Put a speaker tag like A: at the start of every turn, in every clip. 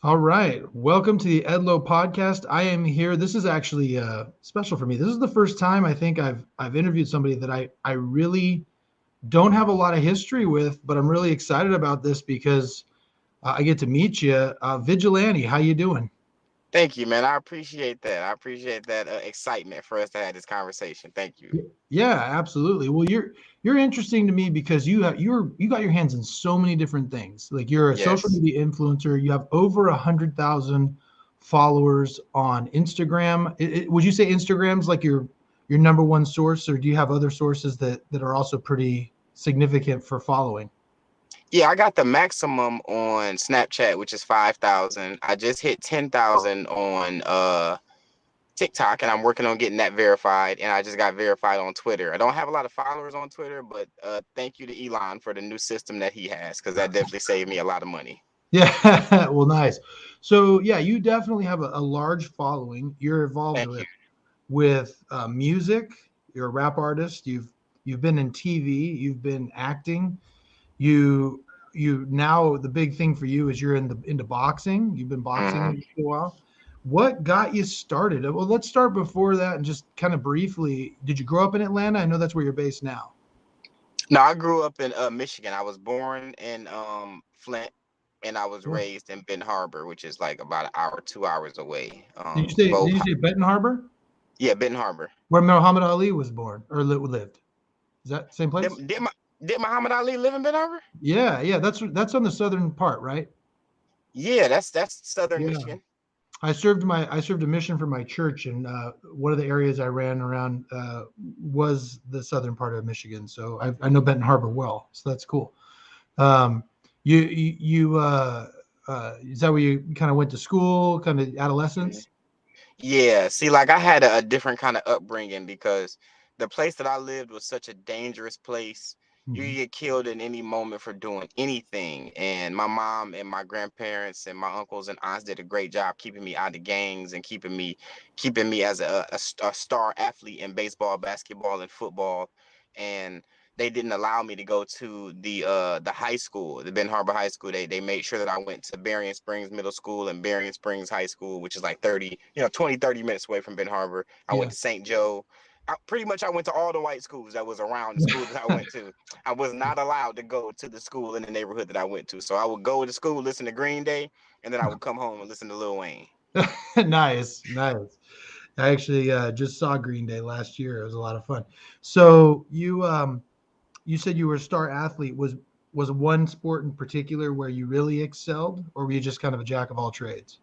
A: All right. Welcome to the Edlow Podcast. I am here. This is actually special for me. This is the first time I think I've interviewed somebody that I really don't have a lot of history with, but I'm really excited about this because I get to meet you. Vigilante, how you doing?
B: Thank you, man. I appreciate that. I appreciate that excitement for us to have this conversation. Thank you.
A: Yeah, absolutely. Well, you're interesting to me because you got your hands in so many different things. Like you're a social
B: Yes.
A: media influencer. You have over 100,000 followers on Instagram. Would you say Instagram's like your number one source, or do you have other sources that are also pretty significant for following?
B: Yeah, I got the maximum on Snapchat, which is 5,000. I just hit 10,000 on TikTok, and I'm working on getting that verified. And I just got verified on Twitter. I don't have a lot of followers on Twitter, but thank you to Elon for the new system that he has, because that definitely saved me a lot of money.
A: Yeah, well, nice. So yeah, you definitely have a large following. You're involved
B: Thank you.
A: with music. You're a rap artist. You've been in TV. You've been acting. You you now the big thing for you is you're into boxing. You've been
B: Mhm.
A: boxing for a while. What got you started? Well, let's start before that and just kind of briefly. Did you grow up in Atlanta? I know that's where you're based now.
B: No, I grew up in Michigan. I was born in Flint, and I was
A: Cool.
B: raised in Benton Harbor, which is like about an hour, 2 hours away.
A: Did
B: Both,
A: you say Benton Harbor,
B: yeah, Benton Harbor.
A: where Muhammad Ali was born or lived? Is that same
B: Did,
A: place?
B: did, my, did Muhammad Ali live in Benton Harbor?
A: Yeah, yeah. That's on the southern part, right?
B: Yeah, that's Southern
A: Yeah.
B: Michigan.
A: I served a mission for my church, and one of the areas I ran around was the southern part of Michigan. So I know Benton Harbor well, so that's cool. Um, is that where you kind of went to school, kind of
B: Mhm.
A: adolescence?
B: Yeah, see, like I had a different kind of upbringing because the place that I lived was such a dangerous place. You could
A: Hmm.
B: get killed at any moment for doing anything. And my mom and my grandparents and my uncles and aunts did a great job keeping me out of gangs and keeping me as a star athlete in baseball, basketball, and football. And they didn't allow me to go to the high school, the Ben Harbor High School. They made sure that I went to Berrien Springs Middle School and Berrien Springs High School, which is like 30, 20, 30 minutes away from Ben Harbor. I went
A: Yeah.
B: to St. Joe. Pretty much I went to all the white schools that was around the school that I went to. I was not allowed to go to the school in the neighborhood that I went to. So I would go to school, listen to Green Day, and then I would come home and listen to Lil Wayne.
A: Nice, nice. I actually just saw Green Day last year. It was a lot of fun. So you said you were a star athlete. Was one sport in particular where you really excelled, or were you just kind of a jack of all trades?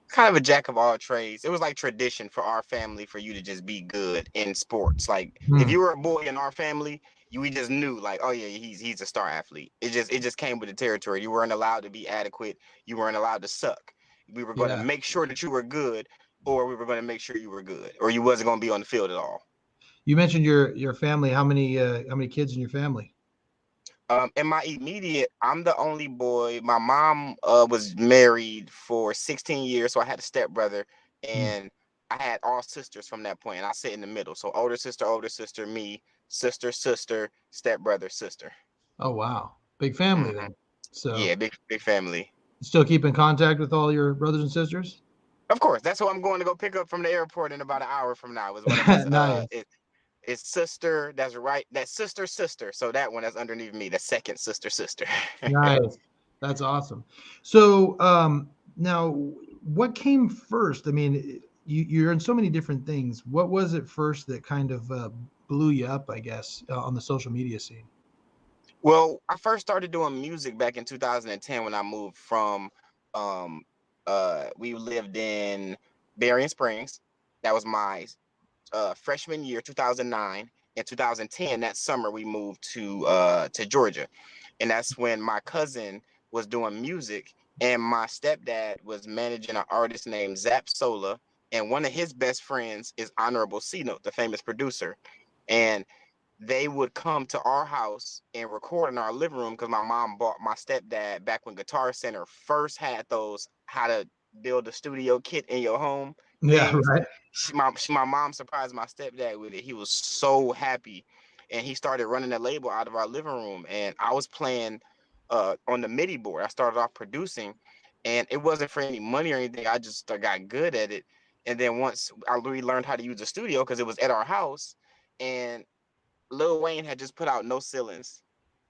B: Kind of a jack of all trades. It was like tradition for our family for you to just be good in sports. Like if
A: Hmm.
B: you were a boy in our family, we just knew like, oh yeah, he's a star athlete. It just came with the territory. You weren't allowed to be adequate. You weren't allowed to suck. We were going to
A: Yeah.
B: make sure that you were good, or we were going to make sure you were good, or you wasn't going to be on the field at all.
A: You mentioned your family. How many kids in your family?
B: In my immediate, I'm the only boy. My mom was married for 16 years, so I had a stepbrother,
A: Hmm.
B: and I had all sisters from that point, and I sit in the middle. So older sister, me, sister, stepbrother, sister.
A: Oh wow, big family
B: Hmm.
A: then. So
B: Yeah, big family.
A: you still keep in contact with all your brothers and sisters?
B: Of course, that's who I'm going to go pick up from the airport in about an hour from now. Is one of us.
A: Nice,
B: It's sister. That's right. That's sister. So that one that's underneath me. The second sister.
A: nice. That's awesome. So now, what came first? I mean, you're in so many different things. What was it first that kind of blew you up? I guess on the social media scene.
B: Well, I first started doing music back in 2010 when I moved from um we lived in Berrien Springs. That was my freshman year, 2009. In 2010, that summer we moved to Georgia. And that's when my cousin was doing music and my stepdad was managing an artist named Zap Sola, and one of his best friends is Honorable C Note, the famous producer. And they would come to our house and record in our living room because my mom bought my stepdad back when Guitar Center first had those how to build a studio kit in your home
A: Yeah,
B: things.
A: right.
B: My mom surprised my stepdad with it. He was so happy, and he started running the label out of our living room. And I was playing on the MIDI board. I started off producing, And it wasn't for any money or anything. I just got good at it. And then once I really learned how to use the studio, because it was at our house, and Lil Wayne had just put out No Ceilings.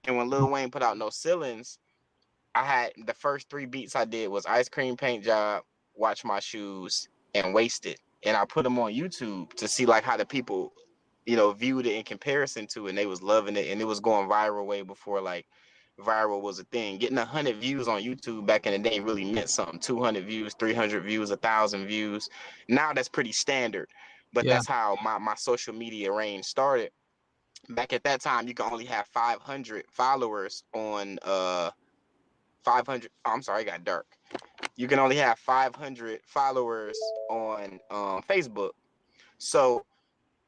B: And when Lil Wayne put out No Ceilings, I had the first 3 beats I did was Ice Cream Paint Job, Watch My Shoes, and Wasted. And I put them on YouTube to see like how the people, viewed it in comparison to it, and they was loving it, and it was going viral way before like viral was a thing. Getting 100 views on YouTube back in the day really meant something. 200 views, 300 views, 1,000 views. Now that's pretty standard, but
A: Yeah.
B: that's how my social media range started. Back at that time, you could only have 500 followers on 500. Oh, I'm sorry, it got dark. You can only have 500 followers on Facebook. So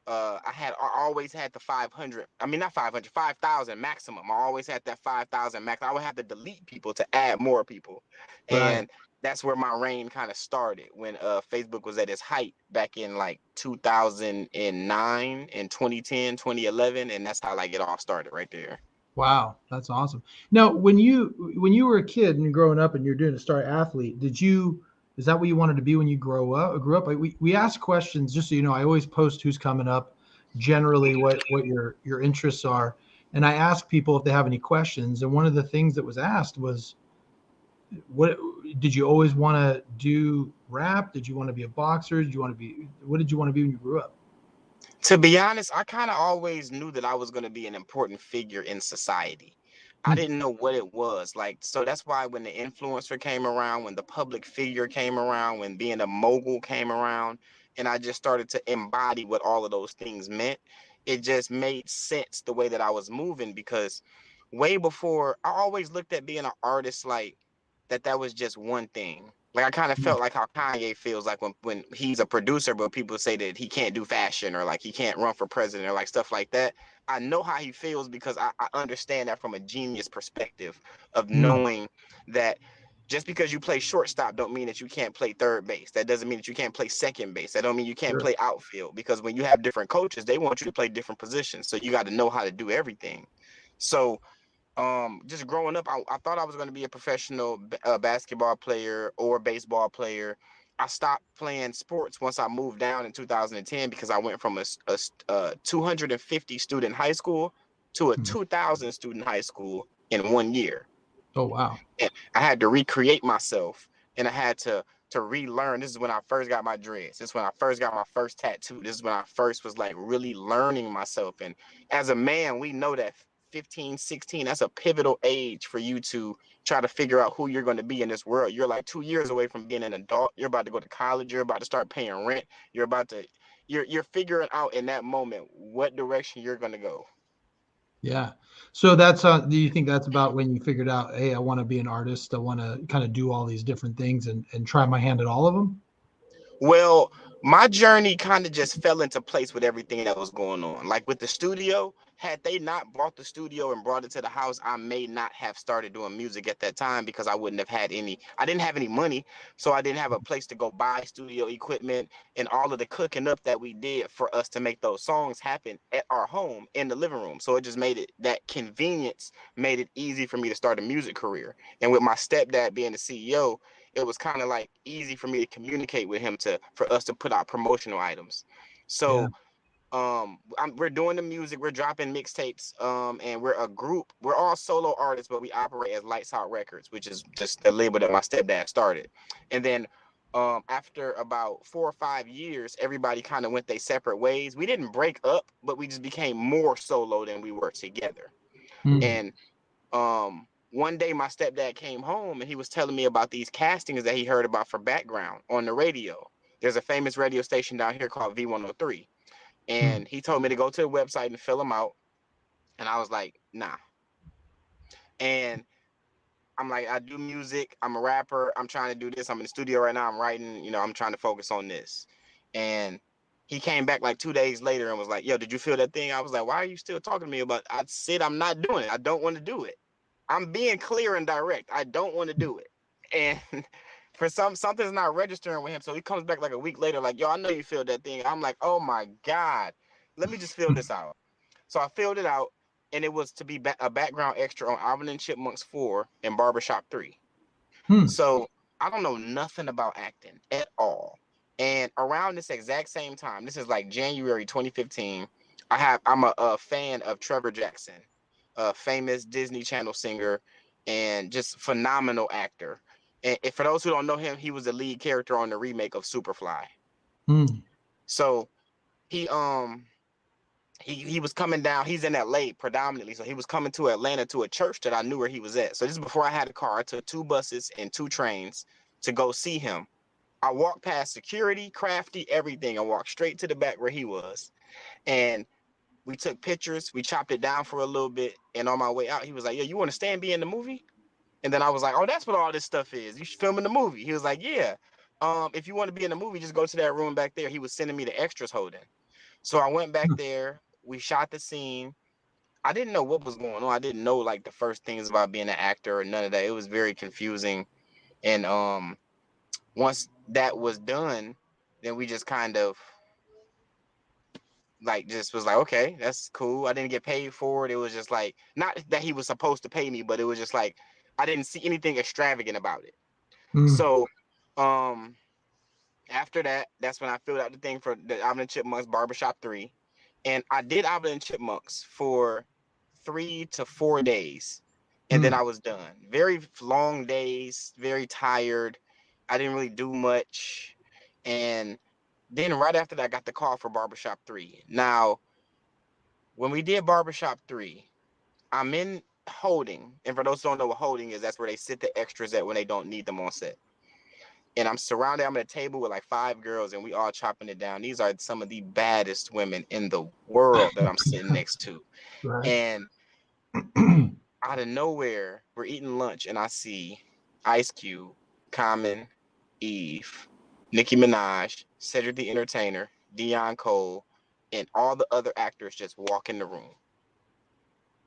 B: I always had the 500. I mean, not 500, 5,000 maximum. I always had that 5,000 max. I would have to delete people to add more people,
A: Right.
B: and that's where my reign kind of started when Facebook was at its height back in like 2009 and 2010, 2011, and that's how like it all started right there.
A: Wow, that's awesome. Now, when you were a kid and growing up and you're doing a star athlete, is that what you wanted to be when you grew up? Like, we ask questions just so you know. I always post who's coming up, generally what your interests are, and I ask people if they have any questions. And one of the things that was asked was, what did you always want to do? Rap? Did you want to be a boxer? Did you want to be what did you want to be when you grew up?
B: To be honest, I kind of always knew that I was going to be an important figure in society. I
A: Hmm.
B: didn't know what it was. Like, so that's why when the influencer came around, when the public figure came around, when being a mogul came around, and I just started to embody what all of those things meant, it just made sense the way that I was moving because way before, I always looked at being an artist like that was just one thing. Like I kind of
A: Hmm.
B: felt like how Kanye feels like when he's a producer, but people say that he can't do fashion or like he can't run for president or like stuff like that. I know how he feels because I understand that from a genius perspective of
A: Hmm.
B: knowing that just because you play shortstop don't mean that you can't play third base. That doesn't mean that you can't play second base. That don't mean you can't
A: Sure.
B: play outfield because when you have different coaches, they want you to play different positions. So you got to know how to do everything. So just growing up, I thought I was going to be a professional basketball player or baseball player. I stopped playing sports once I moved down in 2010 because I went from a 250 student high school to a
A: Hmm.
B: 2,000 student high school in 1 year.
A: Oh, wow.
B: And I had to recreate myself, and I had to relearn. This is when I first got my dreads. This is when I first got my first tattoo. This is when I first was like really learning myself. And as a man, we know that 15, 16, that's a pivotal age for you to try to figure out who you're going to be in this world. You're like 2 years away from being an adult. You're about to go to college. You're about to start paying rent. You're figuring out in that moment what direction you're going to go.
A: Yeah. So do you think that's about when you figured out, hey, I want to be an artist. I want to kind of do all these different things and try my hand at all of them?
B: Well, my journey kind of just fell into place with everything that was going on. Like with the studio, had they not bought the studio and brought it to the house, I may not have started doing music at that time because I didn't have any money. So I didn't have a place to go buy studio equipment and all of the cooking up that we did for us to make those songs happen at our home in the living room. So it just made it that convenience made it easy for me to start a music career. And with my stepdad being the CEO, it was kind of like easy for me to communicate with him for us to put out promotional items.
A: Yeah.
B: So we're doing the music, we're dropping mixtapes, and we're a group. We're all solo artists, but we operate as Lights Out Records, which is just the label that my stepdad started. And then after about 4 or 5 years, everybody kind of went their separate ways. We didn't break up, but we just became more solo than we were together.
A: Hmm.
B: And one day my stepdad came home and he was telling me about these castings that he heard about for background on the radio. There's a famous radio station down here called V103.
A: Hmm.
B: And he told me to go to the website and fill them out. And I was like, nah. And I'm like, I do music. I'm a rapper. I'm trying to do this. I'm in the studio right now. I'm writing, I'm trying to focus on this. And he came back like 2 days later and was like, yo, did you feel that thing? I was like, why are you still talking to me about it? I said, I'm not doing it. I don't want to do it. I'm being clear and direct. I don't want to do it. And for something's not registering with him. So he comes back like a week later, like, yo, I know you feel that thing. I'm like, oh my God, let me just fill this out. So I filled it out, and it was to be a background extra on Alvin and Chipmunks 4 and Barbershop 3.
A: Hmm.
B: So I don't know nothing about acting at all. And around this exact same time, this is like January 2015. I'm a fan of Trevor Jackson, a famous Disney Channel singer and just phenomenal actor. And for those who don't know him, he was the lead character on the remake of Superfly.
A: Mm.
B: So he he was coming down. He's in LA predominantly, so he was coming to Atlanta to a church that I knew where he was at. So this is before I had a car. I took 2 buses and 2 trains to go see him. I walked past security, crafty, everything. I walked straight to the back where he was, and we took pictures. We chopped it down for a little bit, and on my way out, he was like, "Yo, you want to stay and be in the movie?" And then I was like, "Oh, that's what all this stuff is. You should film in the movie." He was like, "Yeah. If you want to be in the movie, just go to that room back there." He was sending me the extras holding. So I went back there. We shot the scene. I didn't know what was going on. I didn't know like the first things about being an actor or none of that. It was very confusing. And once that was done, then we just kind of like just was like, okay, that's cool. I didn't get paid for it. It was just like not that he was supposed to pay me, but it was just like I didn't see anything extravagant about it.
A: Mm.
B: So after that, that's when I filled out the thing for the Alvin and Chipmunks Barbershop 3. And I did Alvin and Chipmunks for 3 to 4 days. And then I was done. Very long days, very tired. I didn't really do much. And then right after that, I got the call for Barbershop 3. Now, when we did Barbershop 3, I'm in holding. And for those who don't know what holding is, that's where they sit the extras at when they don't need them on set. And I'm surrounded. I'm at a table with like 5 girls, and we all chopping it down. These are some of the baddest women in the world that I'm sitting next to.
A: Right.
B: And out of nowhere, we're eating lunch, and I see Ice Cube, Common, Eve, Nicki Minaj, Cedric the Entertainer, Deion Cole, and all the other actors just walk in the room.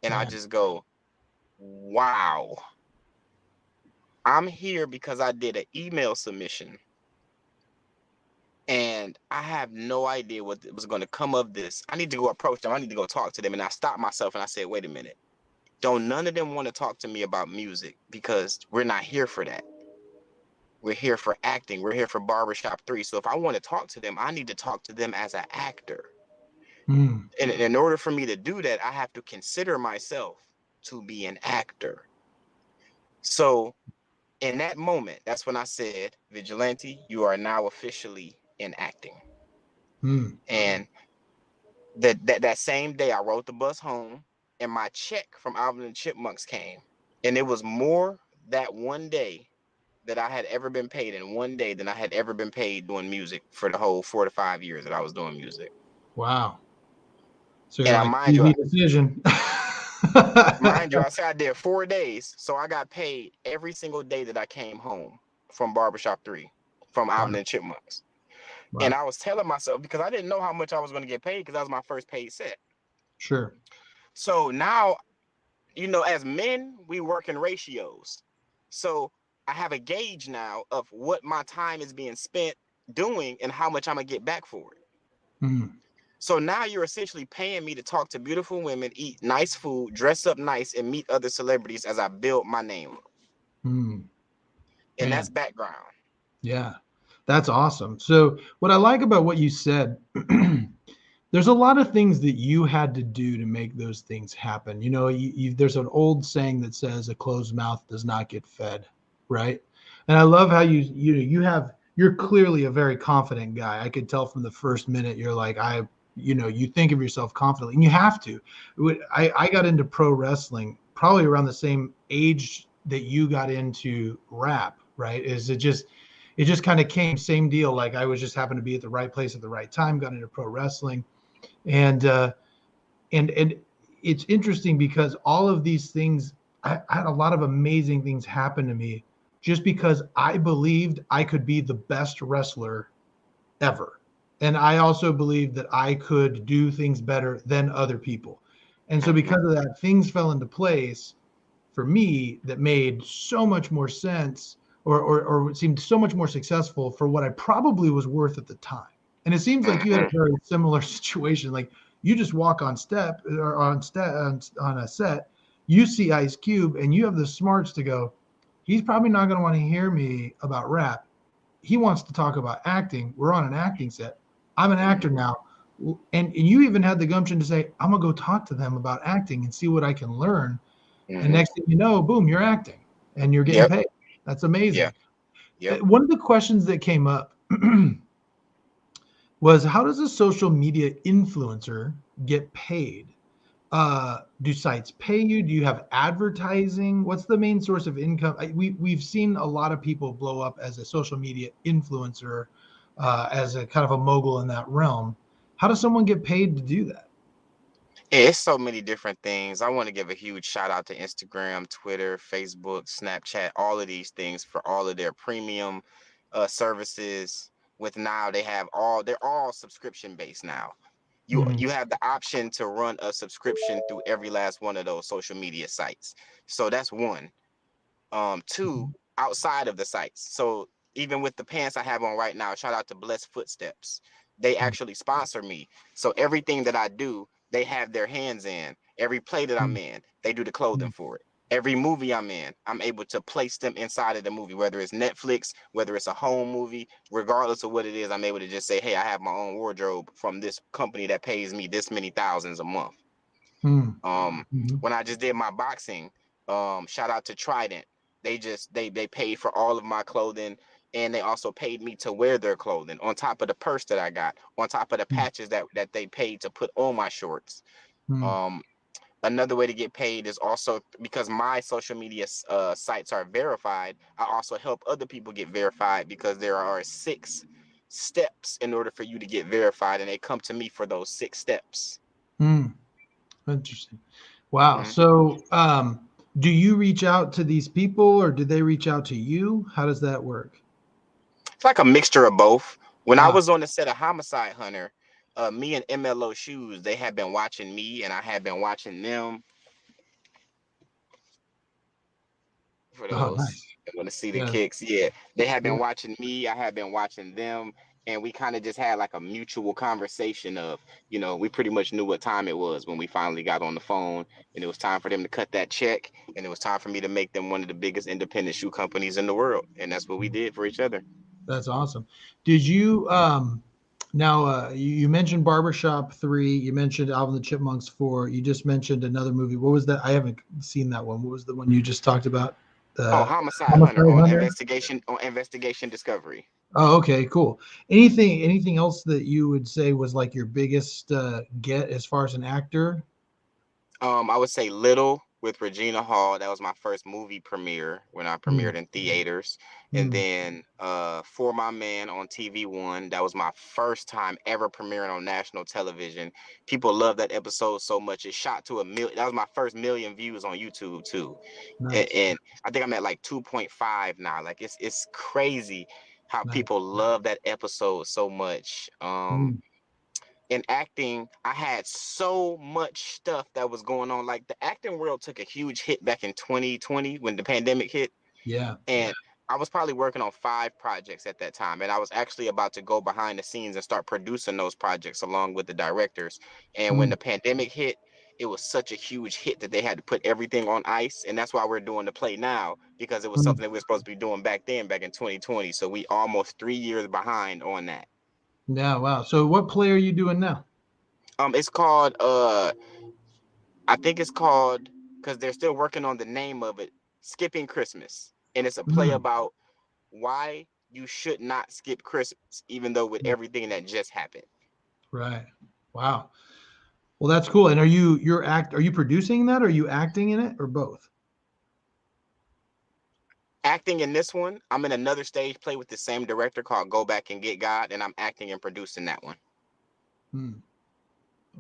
B: And I just go, wow. I'm here because I did an email submission. And I have no idea what was going to come of this. I need to go approach them. I need to go talk to them. And I stopped myself and I said, wait a minute. Don't none of them want to talk to me about music because we're not here for that. We're here for acting. We're here for Barbershop 3. So if I want to talk to them, I need to talk to them as an actor. And in order for me to do that, I have to consider myself to be an actor. So in that moment, that's when I said, Vigilante, you are now officially in acting. And that same day, I rode the bus home, and my check from Alvin and Chipmunks came. And it was more that one day that I had ever been paid in one day than I had ever been paid doing music for the whole 4 to 5 years that I was doing music.
A: Wow. So
B: you're
A: like,
B: mind you,
A: decision.
B: Mind you, I said I did 4 days. So I got paid every single day that I came home from Barbershop 3, from Alvin and Chipmunks. Wow. And I was telling myself, because I didn't know how much I was going to get paid because that was my first paid set.
A: Sure.
B: So now, you know, as men, we work in ratios. So I have a gauge now of what my time is being spent doing and how much I'm going to get back for it. So now you're essentially paying me to talk to beautiful women, eat nice food, dress up nice, and meet other celebrities as I build my name up. And that's background.
A: Yeah, that's awesome. So what I like about what you said, there's a lot of things that you had to do to make those things happen. You know, there's an old saying that says a closed mouth does not get fed, right? And I love how you're clearly a very confident guy. I could tell from the first minute you're like, you think of yourself confidently, and you have to. I got into pro wrestling probably around the same age that you got into rap, right? It just kind of came, same deal. Like I was just happened to be at the right place at the right time, got into pro wrestling. And it's interesting because all of these things, I had a lot of amazing things happen to me just because I believed I could be the best wrestler ever. And I also believed that I could do things better than other people. And so because of that, things fell into place for me that made so much more sense or seemed so much more successful for what I probably was worth at the time. And it seems like you had a very similar situation. Like you just walk on a set, you see Ice Cube, and you have the smarts to go, he's probably not going to want to hear me about rap. He wants to talk about acting. We're on an acting set. I'm an actor now. And you even had the gumption to say, I'm going to go talk to them about acting and see what I can learn. And next thing you know, boom, you're acting and you're getting
B: Yep.
A: paid. That's
B: Yeah.
A: amazing.
B: Yep.
A: One of the questions that came up was, how does a social media influencer get paid? Do sites pay you? Do you have advertising? What's the main source of income? We've seen a lot of people blow up as a social media influencer, as a kind of a mogul in that realm. How does someone get paid to do that?
B: It's so many different things. I want to give a huge shout out to Instagram, Twitter, Facebook, Snapchat, all of these things for all of their premium services. With now they're all subscription based now. You have the option to run a subscription through every last one of those social media sites. So that's one. Two, outside of the sites. So even with the pants I have on right now, shout out to Blessed Footsteps. They actually sponsor me. So everything that I do, they have their hands in. Every play that I'm in, they do the clothing for it. Every movie I'm in, I'm able to place them inside of the movie, whether it's Netflix, whether it's a home movie, regardless of what it is, I'm able to just say, hey, I have my own wardrobe from this company that pays me this many thousands a month. When I just did my boxing, shout out to Trident. They paid for all of my clothing, and they also paid me to wear their clothing on top of the purse that I got, on top of the patches that they paid to put on my shorts. Another way to get paid is also because my social media sites are verified. I also help other people get verified because there are 6 steps in order for you to get verified, and they come to me for those 6 steps.
A: Interesting. Wow. So, do you reach out to these people or do they reach out to you? How does that work?
B: It's like a mixture of both. When I was on the set of Homicide Hunter, me and MLO Shoes, they had been watching me and I had been watching them. For
A: Oh,
B: those
A: nice.
B: that want to see the
A: Yeah.
B: kicks, yeah, they had been watching me, I had been watching them, and we kind of just had like a mutual conversation of, we pretty much knew what time it was when we finally got on the phone, and it was time for them to cut that check, and it was time for me to make them one of the biggest independent shoe companies in the world, and that's what we did for each other.
A: That's awesome. Did you now you mentioned Barbershop 3, you mentioned Alvin the Chipmunks 4, you just mentioned another movie. What was that? I haven't seen that one. What was the one you just talked about?
B: Homicide Hunter
A: Homicide
B: on
A: Hunter?
B: Investigation Discovery.
A: Oh, okay, cool. Anything else that you would say was like your biggest get as far as an actor?
B: I would say Little with Regina Hall. That was my first movie premiere when I premiered in theaters. And then For My Man on TV1. That was my first time ever premiering on national television. People love that episode so much. It shot to 1 million. That was my first 1 million views on YouTube too.
A: Nice.
B: And I think I'm at like 2.5 now. Like it's crazy how
A: Nice.
B: people love that episode so much. In acting, I had so much stuff that was going on. Like the acting world took a huge hit back in 2020 when the pandemic hit.
A: Yeah.
B: And I was probably working on 5 projects at that time. And I was actually about to go behind the scenes and start producing those projects along with the directors. And when the pandemic hit, it was such a huge hit that they had to put everything on ice. And that's why we're doing the play now, because it was something that we were supposed to be doing back in 2020. So we almost 3 years behind on that.
A: Yeah, wow. So what play are you doing now?
B: It's called I think it's called, because they're still working on the name of it, Skipping Christmas. And it's a play about why you should not skip Christmas, even though with everything that just happened.
A: Right. Wow. Well, that's cool. And are you producing that? Or are you acting in it or both?
B: Acting in this one, I'm in another stage play with the same director called Go Back and Get God, and I'm acting and producing that one.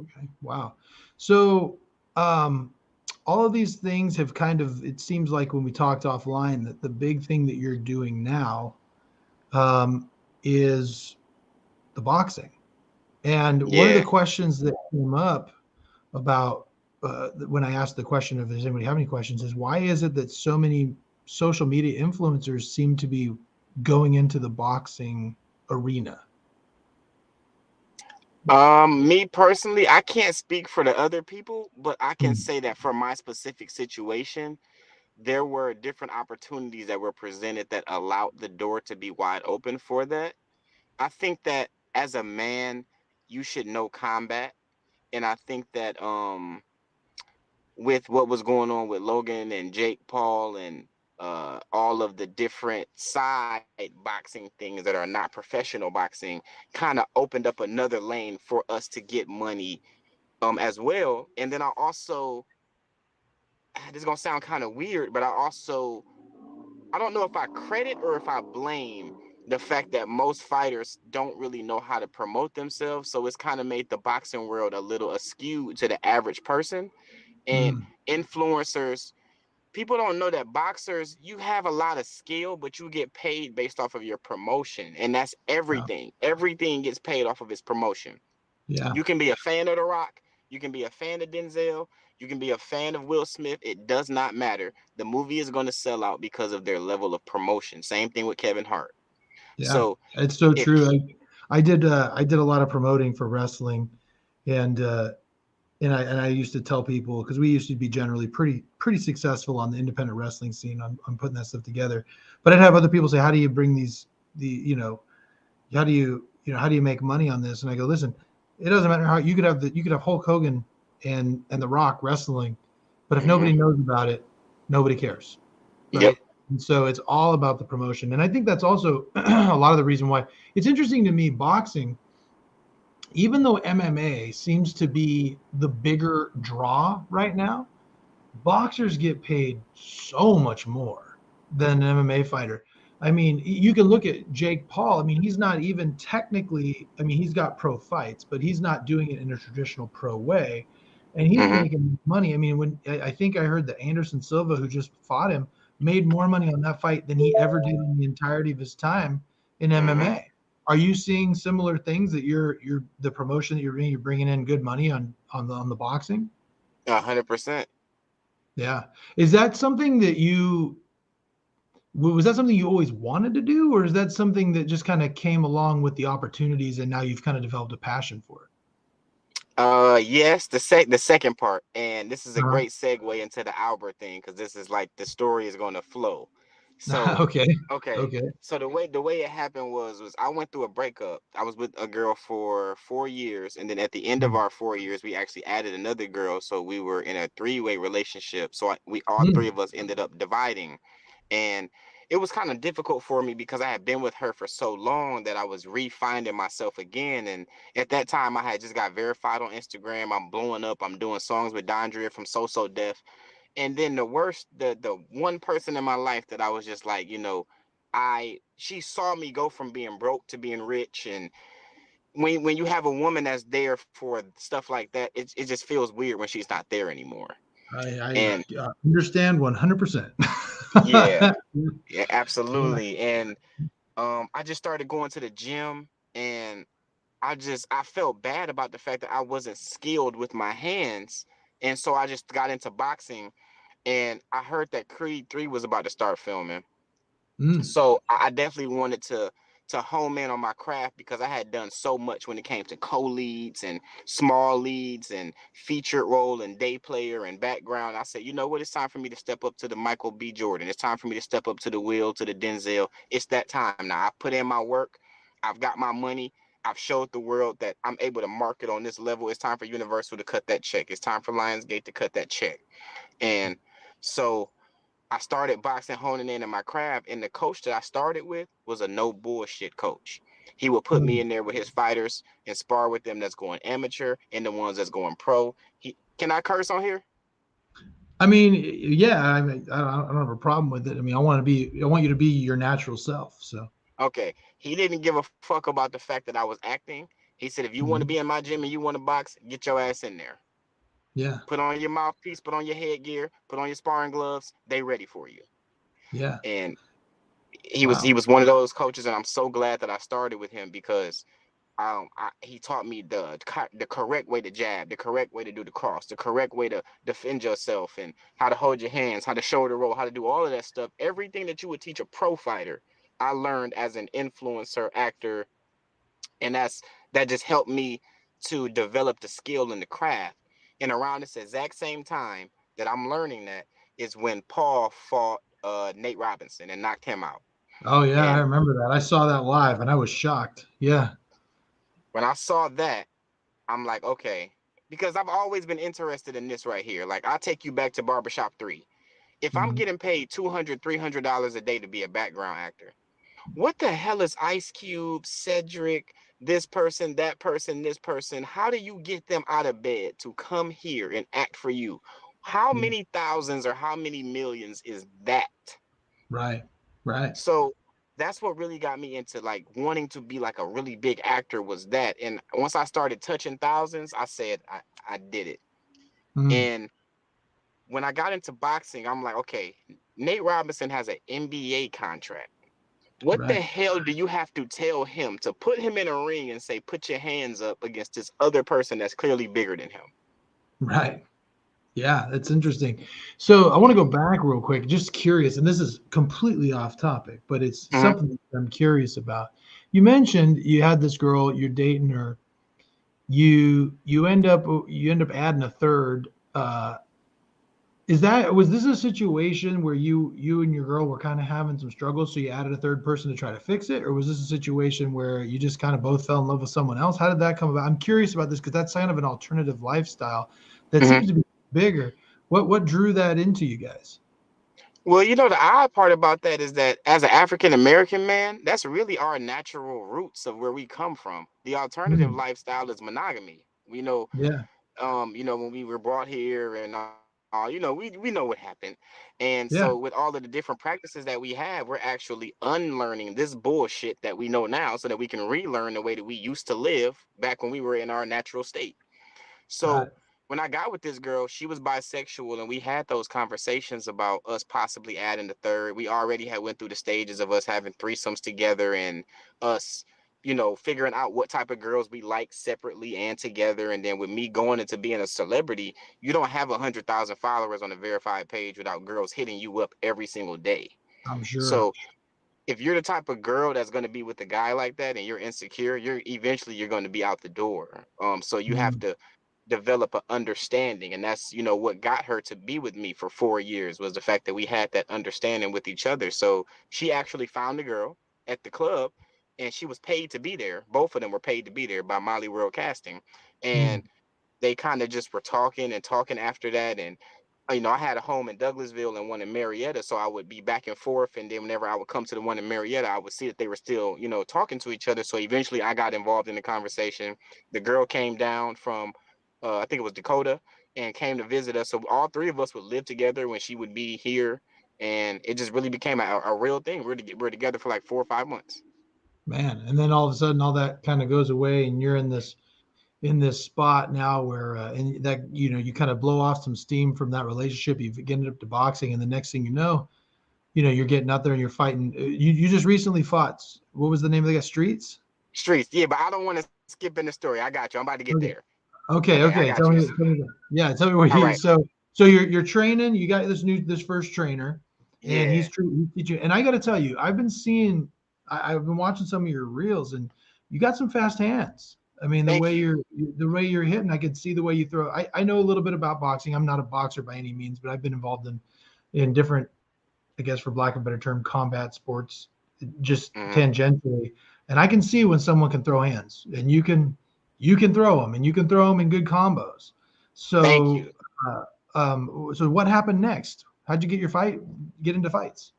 A: Okay. Wow. So, all of these things have kind of, it seems like when we talked offline that the big thing that you're doing now is the boxing. And one of the questions that came up about when I asked the question, if there's anybody have any questions, is why is it that so many social media influencers seem to be going into the boxing arena?
B: Me personally, I can't speak for the other people, but I can say that for my specific situation, there were different opportunities that were presented that allowed the door to be wide open for that. I think that as a man, you should know combat. And I think that with what was going on with Logan and Jake Paul and all of the different side boxing things that are not professional boxing kind of opened up another lane for us to get money as well. And then I also, this is gonna sound kind of weird, but I don't know if I credit or if I blame the fact that most fighters don't really know how to promote themselves. So it's kind of made the boxing world a little askew to the average person. And
A: Mm,
B: influencers, people don't know that boxers, you have a lot of skill, but you get paid based off of your promotion. And that's
A: yeah,
B: everything. Everything gets paid off of its promotion.
A: yeah,
B: You can be a fan of The Rock. You can be a fan of Denzel. You can be a fan of Will Smith. It does not matter. The movie is going to sell out because of their level of promotion. Same thing with Kevin Hart.
A: yeah.
B: So
A: It's so
B: if
A: true. I did a lot of promoting for wrestling, and I used to tell people because we used to be generally pretty successful on the independent wrestling scene on putting that stuff together. But I'd have other people say, "How do you bring the how do how do you make money on this?" And I go, "Listen, it doesn't matter how you could have Hulk Hogan and The Rock wrestling, but if
B: mhm,
A: nobody knows about it, nobody cares,
B: yep,
A: right?" And so it's all about the promotion. And I think that's also a lot of the reason why it's interesting to me boxing, even though MMA seems to be the bigger draw right now, boxers get paid so much more than an MMA fighter. I mean, you can look at Jake Paul. I mean, he's not even technically, I mean, he's got pro fights, but he's not doing it in a traditional pro way. And he's
B: mhm,
A: making money. I mean, when I think I heard that Anderson Silva, who just fought him, made more money on that fight than he ever did in the entirety of his time in
B: mhm,
A: MMA. Are you seeing similar things that you're the promotion that you're bringing in good money on the boxing?
B: 100%.
A: Yeah. Is that something that was that something you always wanted to do, or is that something that just kind of came along with the opportunities and now you've kind of developed a passion for it?
B: Yes, the second part, and this is a
A: Uh-huh.
B: great segue into the Albert thing because this is like the story is going to flow. So,
A: Okay.
B: okay,
A: Okay.
B: so the way it happened was I went through a breakup. I was with a girl for 4 years, and then at the end of
A: Mm.
B: our 4 years, we actually added another girl, so we were in a three-way relationship. So we all three
A: Mm.
B: of us ended up dividing, and it was kind of difficult for me because I had been with her for so long that I was refinding myself again. And at that time, I had just got verified on Instagram. I'm blowing up. I'm doing songs with Dondria from So So Def. And then the one person in my life that I was just like, she saw me go from being broke to being rich. And when you have a woman that's there for stuff like that, it just feels weird when she's not there anymore.
A: I
B: And
A: understand 100%.
B: yeah, yeah,
A: Yeah.
B: absolutely. And I just started going to the gym, and I felt bad about the fact that I wasn't skilled with my hands. And so I just got into boxing, and I heard that Creed 3 was about to start filming.
A: Mm.
B: So I definitely wanted to home in on my craft because I had done so much when it came to co-leads and small leads and featured role and day player and background. I said, you know what? It's time for me to step up to the Michael B. Jordan. It's time for me to step up to the Will, to the Denzel. It's that time now. I put in my work. I've got my money. I've showed the world that I'm able to market on this level. It's time for Universal to cut that check. It's time for Lionsgate to cut that check. And so I started boxing, honing in my craft, and the coach that I started with was a no bullshit coach. He would put me
A: Mm.
B: in there with his fighters and spar with them that's going amateur and the ones that's going pro. He Can I curse on here?
A: I mean, yeah, I don't have a problem with it. I mean, I want you to be your natural self. So,
B: Okay. He didn't give a fuck about the fact that I was acting. He said, if you want to be
A: mhm.
B: in my gym and you want to box, get your ass in there.
A: Yeah,
B: Put on your mouthpiece, put on your headgear, put on your sparring gloves. They ready for you.
A: yeah,
B: And he
A: wow.
B: was one of those coaches, and I'm so glad that I started with him because he taught me the correct way to jab, the correct way to do the cross, the correct way to defend yourself, and how to hold your hands, how to shoulder roll, how to do all of that stuff. Everything that you would teach a pro fighter, I learned as an influencer actor, and that just helped me to develop the skill and the craft. And around this exact same time that I'm learning that, is when Paul fought Nate Robinson and knocked him out.
A: Oh yeah, I
B: And
A: remember that. I saw that live and I was shocked. Yeah.
B: when I saw that, I'm like, okay, because I've always been interested in this right here. Like, I'll take you back to Barbershop 3. If I'm
A: Mhm.
B: getting paid $200, $300 a day to be a background actor, what the hell is Ice Cube, Cedric, this person, that person, this person? How do you get them out of bed to come here and act for you? How
A: Yeah.
B: many thousands or how many millions is that?
A: Right. Right.
B: So that's what really got me into like wanting to be like a really big actor was that. And once I started touching thousands, I said I did it.
A: Mm.
B: And when I got into boxing, I'm like, okay, Nate Robinson has an NBA contract. What the
A: Right.
B: hell do you have to tell him to put him in a ring and say, put your hands up against this other person that's clearly bigger than him?
A: Right. Yeah, that's interesting. So I want to go back real quick, just curious, and this is completely off topic, but it's
B: Mm-hmm.
A: something that I'm curious about. You mentioned you had this girl, you're dating her. You end up adding a third. Was this a situation where you and your girl were kind of having some struggles, so you added a third person to try to fix it, or was this a situation where you just kind of both fell in love with someone else? How did that come about? I'm curious about this because that's kind of an alternative lifestyle that
B: Mm-hmm.
A: seems to be bigger. What drew that into you guys?
B: Well, the odd part about that is that as an African American man, that's really our natural roots of where we come from. The alternative
A: Mm,
B: lifestyle is monogamy.
A: yeah,
B: When we were brought here and all, we know what happened. And so with
A: yeah,
B: all of the different practices that we have, we're actually unlearning this bullshit that we know now so that we can relearn the way that we used to live back when we were in our natural state.
A: got
B: So
A: it.
B: when I got with this girl, she was bisexual, and we had those conversations about us possibly adding the third. We already had went through the stages of us having threesomes together and us, figuring out what type of girls we like separately and together. And then with me going into being a celebrity, you don't have 100,000 followers on a verified page without girls hitting you up every single day.
A: I'm sure.
B: So if you're the type of girl that's going to be with a guy like that and you're insecure, you're going to be out the door. So you have
A: Mm,
B: to develop an understanding, and that's what got her to be with me for 4 years was the fact that we had that understanding with each other. So she actually found a girl at the club, and she was paid to be there. Both of them were paid to be there by Molly World Casting,
A: mm,
B: and they kind of just were talking and talking after that. And I had a home in Douglasville and one in Marietta, so I would be back and forth. And then whenever I would come to the one in Marietta, I would see that they were still, talking to each other. So eventually, I got involved in the conversation. The girl came down from, I think it was Dakota, and came to visit us. So all three of us would live together when she would be here, and it just really became a real thing. We're together for like 4 or 5 months.
A: man, and then all of a sudden, all that kind of goes away, and you're in this spot now where and that you kind of blow off some steam from that relationship. You've ended up to boxing, and the next thing you're getting out there and you're fighting. You just recently fought. What was the name of the guy? Streets.
B: Streets, yeah, but I don't want to skip in the story. I got you. I'm about to get
A: Okay.
B: there.
A: Okay.
B: Okay, I
A: Okay.
B: got you.
A: Yeah. Tell me what
B: All
A: you.
B: right.
A: So you're training. You got this first trainer, and
B: Yeah.
A: he's teaching. And I got to tell you, I've been seeing. I've been watching some of your reels, and you got some fast hands. I mean,
B: Thank you.
A: the way you're hitting, I can see the way you throw. I know a little bit about boxing. I'm not a boxer by any means, but I've been involved in different, I guess, for lack of a better term, combat sports, just
B: Mhm.
A: tangentially. And I can see when someone can throw hands, and you can throw them, and you can throw them in good combos.
B: Thank
A: So,
B: you.
A: so what happened next? How'd you get into fights?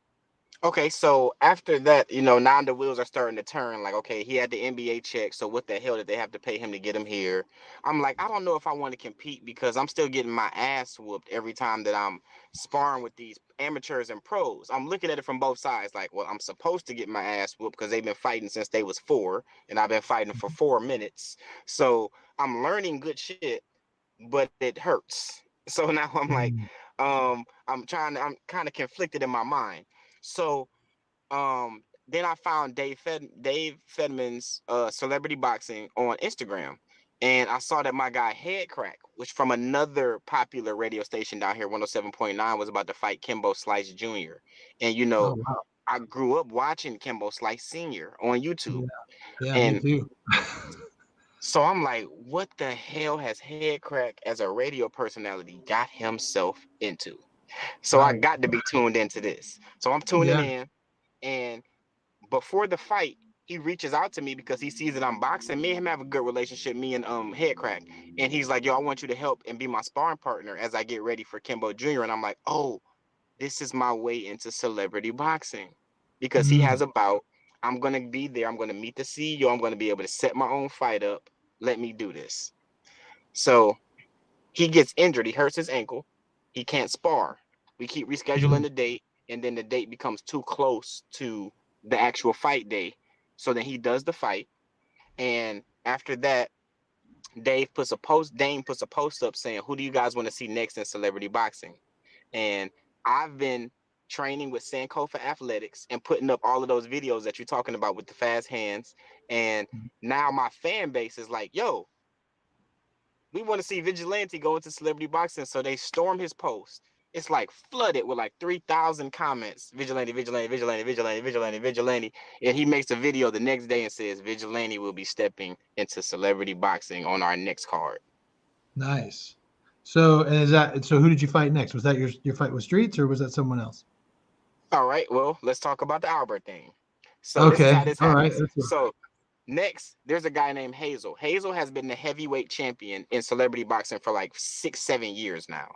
B: Okay, so after that, now the wheels are starting to turn. Like, okay, he had the NBA check, so what the hell did they have to pay him to get him here? I'm like, I don't know if I want to compete because I'm still getting my ass whooped every time that I'm sparring with these amateurs and pros. I'm looking at it from both sides. Like, well, I'm supposed to get my ass whooped because they've been fighting since they was 4, and I've been fighting for 4 minutes. So I'm learning good shit, but it hurts. So now I'm like,
A: Mm,
B: I'm kind of conflicted in my mind. So then I found Dave Fedman's celebrity boxing on Instagram. And I saw that my guy Head Crack, which from another popular radio station down here, 107.9, was about to fight Kimbo Slice Jr. And
A: oh wow.
B: I grew up watching Kimbo Slice Sr. on YouTube.
A: Yeah. Yeah. Me
B: And
A: too.
B: so I'm like, what the hell has Head Crack as a radio personality got himself into? So I
A: Right.
B: got to be tuned into this. So I'm tuning
A: Yeah.
B: in, and before the fight, he reaches out to me because he sees that I'm boxing. Me and him have a good relationship, me and Head Crack. And he's like, yo, I want you to help and be my sparring partner as I get ready for Kimbo Jr. And I'm like, oh, this is my way into celebrity boxing. Because he has
A: Mm.
B: a bout. I'm gonna be there. I'm gonna meet the CEO. I'm gonna be able to set my own fight up. Let me do this. So he gets injured. He hurts his ankle. He can't spar. We keep rescheduling
A: Mm.
B: the date, and then the date becomes too close to the actual fight day. So then he does the fight, and after that, Dame puts a post up saying, "Who do you guys want to see next in celebrity boxing?" And I've been training with Sankofa Athletics and putting up all of those videos that you're talking about with the fast hands. And now my fan base is like, "Yo, we want to see Vigilante go into celebrity boxing." So they storm his post. It's like flooded with like 3,000 comments. Vigilante, Vigilante, Vigilante, Vigilante, Vigilante, Vigilante. And he makes a video the next day and says, Vigilante will be stepping into celebrity boxing on our next card.
A: Nice. So, and so who did you fight next? Was that your fight with Streets, or was that someone else?
B: All right, well, let's talk about the Albert thing. So this is how
A: Okay.
B: this
A: All right.
B: happens. So next, there's a guy named Hazel. Hazel has been the heavyweight champion in celebrity boxing for like 6-7 years now.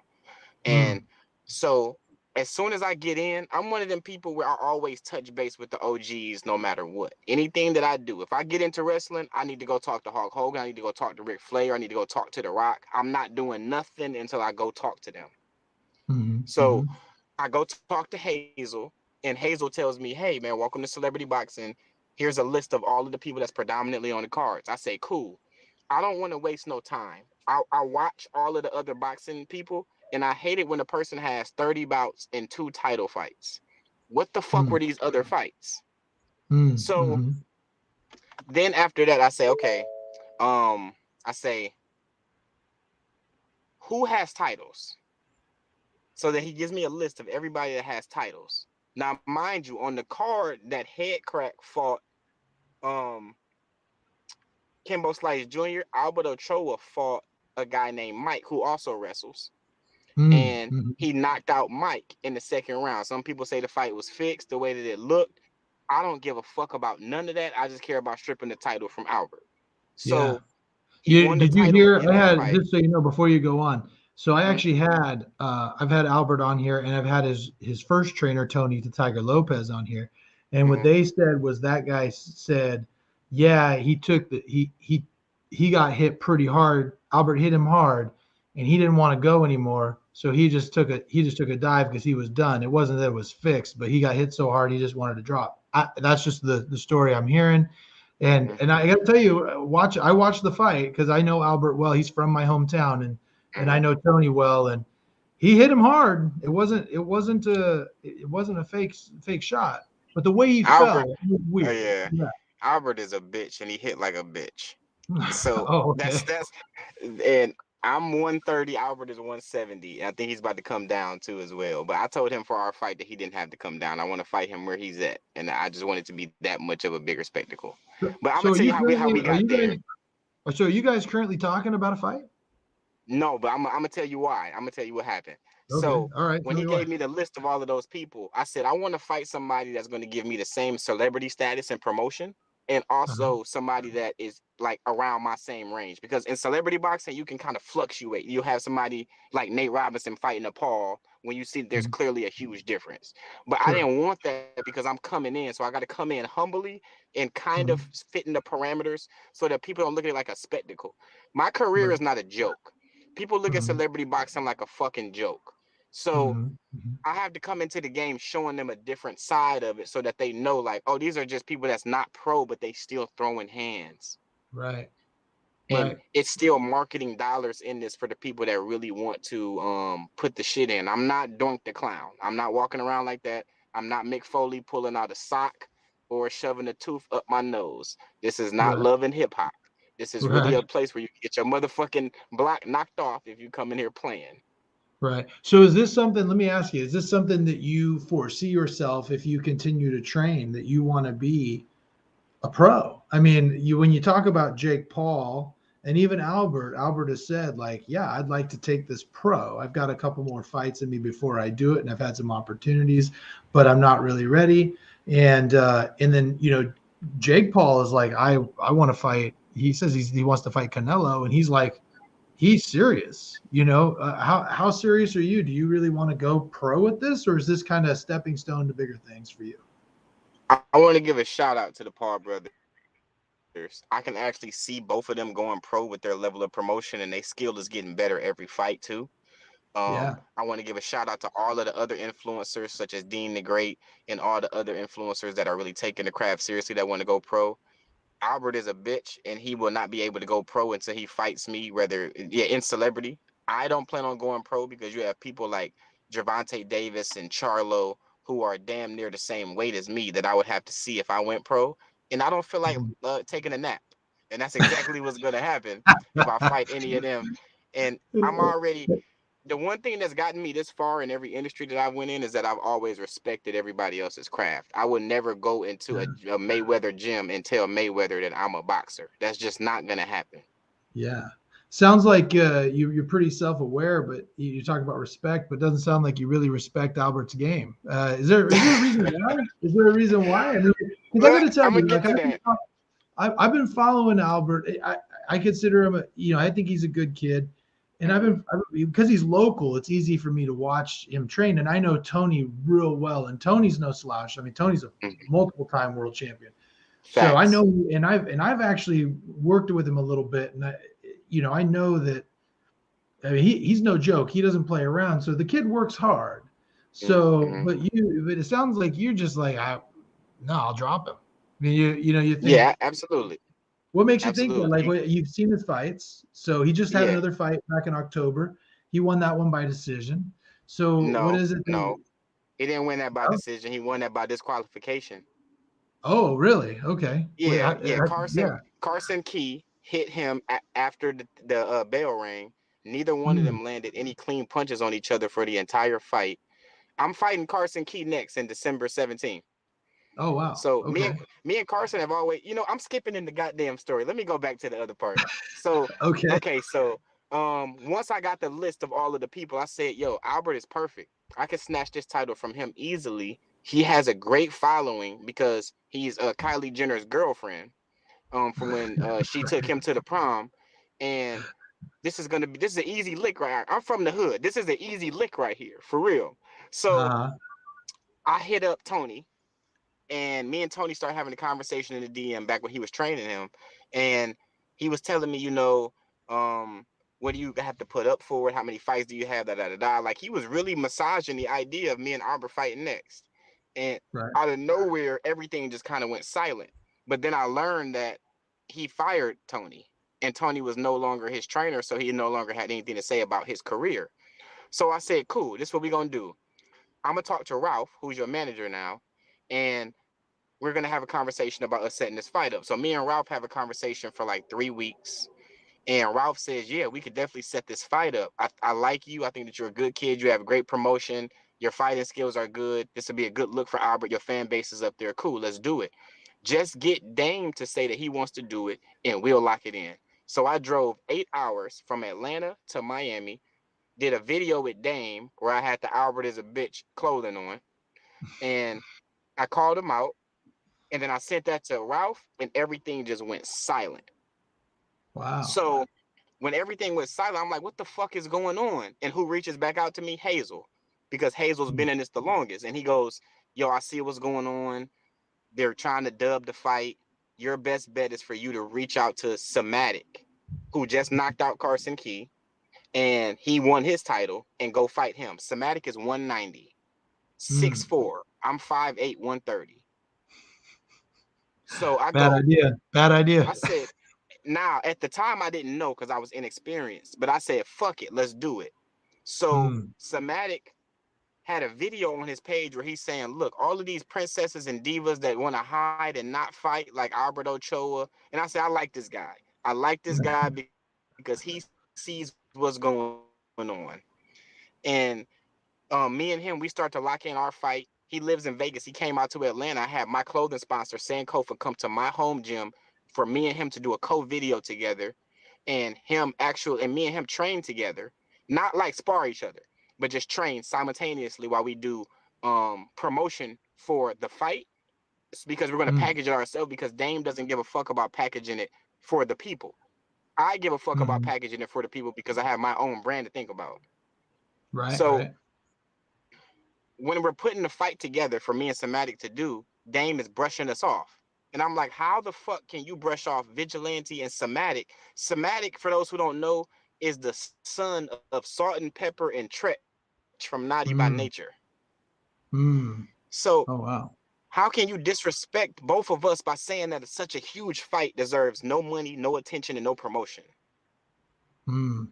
B: And
A: Mm.
B: so as soon as I get in, I'm one of them people where I always touch base with the OGs no matter what. Anything that I do, if I get into wrestling, I need to go talk to Hulk Hogan. I need to go talk to Ric Flair. I need to go talk to The Rock. I'm not doing nothing until I go talk to them.
A: Mm-hmm.
B: So
A: Mm-hmm.
B: I go talk to Hazel, and Hazel tells me, hey, man, welcome to Celebrity Boxing. Here's a list of all of the people that's predominantly on the cards. I say, cool. I don't want to waste no time. I watch all of the other boxing people, and I hate it when a person has 30 bouts and 2 title fights. What the fuck were these other fights? So
A: Mm-hmm.
B: then after that, I say, okay, I say, who has titles? So that he gives me a list of everybody that has titles. Now, mind you, on the card that Head Crack fought Kimbo Slice Jr., Albert Ochoa fought a guy named Mike who also wrestles. And
A: Mm-hmm.
B: he knocked out Mike in the second round. Some people say the fight was fixed the way that it looked. I don't give a fuck about none of that. I just care about stripping the title from Albert.
A: Yeah.
B: So he won the
A: Did you
B: title
A: hear?
B: in
A: I
B: that
A: had,
B: fight.
A: just so you know, before you go on. So I
B: Mhm.
A: actually had I've had Albert on here, and I've had his first trainer, Tony the Tiger Lopez, on here. And what
B: Mhm.
A: they said was that guy said, yeah, he got hit pretty hard. Albert hit him hard, and he didn't want to go anymore. So he just took a dive because he was done. It wasn't that it was fixed, but he got hit so hard he just wanted to drop. That's just the story I'm hearing. And
B: Mhm.
A: and I got to tell you, I watched the fight because I know Albert well. He's from my hometown, and I
B: Mhm.
A: know Tony well, and he hit him hard. It wasn't a fake shot, but the way he
B: Albert,
A: fell was weird.
B: yeah,
A: Yeah.
B: Albert is a bitch, and he hit like a bitch. So
A: Oh, okay.
B: that's and I'm 130. Albert is 170. I think he's about to come down too as well. But I told him for our fight that he didn't have to come down. I want to fight him where he's at, and I just want it to be that much of a bigger spectacle. But I'm
A: So
B: gonna
A: are
B: tell you
A: you
B: how
A: currently
B: we
A: are
B: got
A: you
B: there.
A: guys so are you guys currently talking about a fight?
B: No, but I'm gonna tell you why. I'm gonna tell you what happened.
A: Okay.
B: So
A: All right.
B: when
A: Tell
B: he
A: me why.
B: gave me the list of all of those people, I said I want to fight somebody that's going to give me the same celebrity status and promotion, and
A: Uh-huh.
B: also somebody that is like around my same range. Because in celebrity boxing, you can kind of fluctuate. You have somebody like Nate Robinson fighting a Paul when you see there's
A: Mhm.
B: clearly a huge difference. But I
A: Sure.
B: didn't want that because I'm coming in, so I got to come in humbly and kind of
A: Mhm.
B: fit in the parameters so that people don't look at it like a spectacle. My career
A: Right.
B: is not a joke. People look at
A: Mhm.
B: celebrity boxing like a fucking joke. So
A: Mhm. Mhm.
B: I have to come into the game showing them a different side of it so that they know, like, oh, these are just people that's not pro, but they still throwing hands.
A: Right.
B: And
A: Right.
B: it's still marketing dollars in this for the people that really want to put the shit in. I'm not Doink the Clown. I'm not walking around like that. I'm not Mick Foley pulling out a sock or shoving a tooth up my nose. This is not
A: Right.
B: Love and Hip Hop. This is really a
A: Right.
B: place where you get your motherfucking block knocked off if you come in here playing.
A: Right. So is this something, let me ask you, is this something that you foresee yourself if you continue to train that you want to be a pro? I mean, when you talk about Jake Paul And even Albert has said, like, yeah, I'd like to take this pro. I've got a couple more fights in me before I do it, and I've had some opportunities, but I'm not really ready. And then Jake Paul is like, I want to fight. He says he wants to fight Canelo, and he's like, he's serious. How serious are you? Do you really want to go pro with this, or is this kind of a stepping stone to bigger things for you?
B: I want to give a shout out to the Paul brothers. I can actually see both of them going pro with their level of promotion, and their skill is getting better every fight too.
A: Yeah.
B: I want to give a shout out to all of the other influencers, such as Dean the Great and all the other influencers that are really taking the craft seriously that want to go pro. Albert is a bitch, and he will not be able to go pro until he fights me, in celebrity. I don't plan on going pro because you have people like Gervonta Davis and Charlo who are damn near the same weight as me that I would have to see if I went pro. And I don't feel like taking a nap. And that's exactly what's going to happen if I fight any of them. And I'm already the one thing that's gotten me this far in every industry that I went in is that I've always respected everybody else's craft. I would never go into a Mayweather gym and tell Mayweather that I'm a boxer. That's just not going to happen.
A: Yeah. Sounds like you're pretty self-aware, but you talk about respect, but it doesn't sound like you really respect Albert's game. Is there a reason why? Is there a reason why? I mean, because I got to tell
B: I'm
A: you,
B: going to get to that.
A: I've been following Albert. I consider him I think he's a good kid. And because he's local, it's easy for me to watch him train. And I know Tony real well, and Tony's no slouch. I mean, Tony's a multiple-time world champion.
B: Facts.
A: So I know, and I've actually worked with him a little bit, and I know that. I mean, he's no joke. He doesn't play around. So the kid works hard. So, but it sounds like you're just like, no, I'll drop him. I mean, you think.
B: Yeah, absolutely.
A: What makes you think that? Like, you've seen his fights. So he just had another fight back in October. He won that one by decision. So what is it?
B: No, he didn't win that by decision. He won that by disqualification.
A: Oh, really? Okay.
B: Yeah,
A: Yeah.
B: Carson Key hit him after the bell rang. Neither one of them landed any clean punches on each other for the entire fight. I'm fighting Carson Key next in December 17th.
A: Oh, wow.
B: So
A: okay.
B: me and Carson have always, I'm skipping in the goddamn story. Let me go back to the other part. So okay. So once I got the list of all of the people, I said, yo, Albert is perfect. I can snatch this title from him easily. He has a great following because he's Kylie Jenner's girlfriend from when she took him to the prom. And this is an easy lick right here. I'm from the hood. This is an easy lick right here, for real. So I hit up Tony, and me and Tony started having a conversation in the DM back when he was training him. And he was telling me, what do you have to put up for it? How many fights do you have? Like, he was really massaging the idea of me and Albert fighting next. And out of nowhere, everything just kind of went silent. But then I learned that he fired Tony, and Tony was no longer his trainer, so he no longer had anything to say about his career. So I said, cool, this is what we're going to do. I'm going to talk to Ralph, who's your manager now, and we're going to have a conversation about us setting this fight up. So me and Ralph have a conversation for like 3 weeks. And Ralph says, yeah, we could definitely set this fight up. I like you. I think that you're a good kid. You have a great promotion. Your fighting skills are good. This will be a good look for Albert. Your fan base is up there. Cool, let's do it. Just get Dame to say that he wants to do it, and we'll lock it in. So I drove 8 hours from Atlanta to Miami, did a video with Dame where I had the Albert is a bitch clothing on, and I called him out. And then I sent that to Ralph, and everything just went silent.
A: Wow.
B: So when everything went silent, I'm like, what the fuck is going on? And who reaches back out to me? Hazel. Because Hazel's been in this the longest. And he goes, yo, I see what's going on. They're trying to dub the fight. Your best bet is for you to reach out to Somatic, who just knocked out Carson Key. And he won his title, and go fight him. Somatic is 190. 6'4". I'm 5'8", 130. So
A: Bad idea.
B: I said, now at the time I didn't know because I was inexperienced, but I said, fuck it, let's do it. So Somatic had a video on his page where he's saying, look, all of these princesses and divas that want to hide and not fight, like Albert Ochoa. And I said, I like this guy. I like this guy because he sees what's going on. And me and him, we start to lock in our fight. He lives in Vegas. He came out to Atlanta. I had my clothing sponsor, Sankofa, come to my home gym for me and him to do a co-video together. and me and him train together, not like spar each other, but just train simultaneously while we do promotion for the fight. It's because we're going to
A: Mm.
B: package it ourselves, because Dame doesn't give a fuck about packaging it for the people. I give a fuck about
A: Mm.
B: packaging it for the people because I have my own brand to think about.
A: Right,
B: So
A: right.
B: when we're putting the fight together for me and Somatic to do, Dame is brushing us off. And I'm like, how the fuck can you brush off Vigilante and Somatic? Somatic, for those who don't know, is the son of Salt and Pepper and Tretch from Naughty by Nature.
A: Mm. Mm.
B: So
A: Oh, wow.
B: how can you disrespect both of us by saying that such a huge fight deserves no money, no attention, and no promotion?
A: Mm.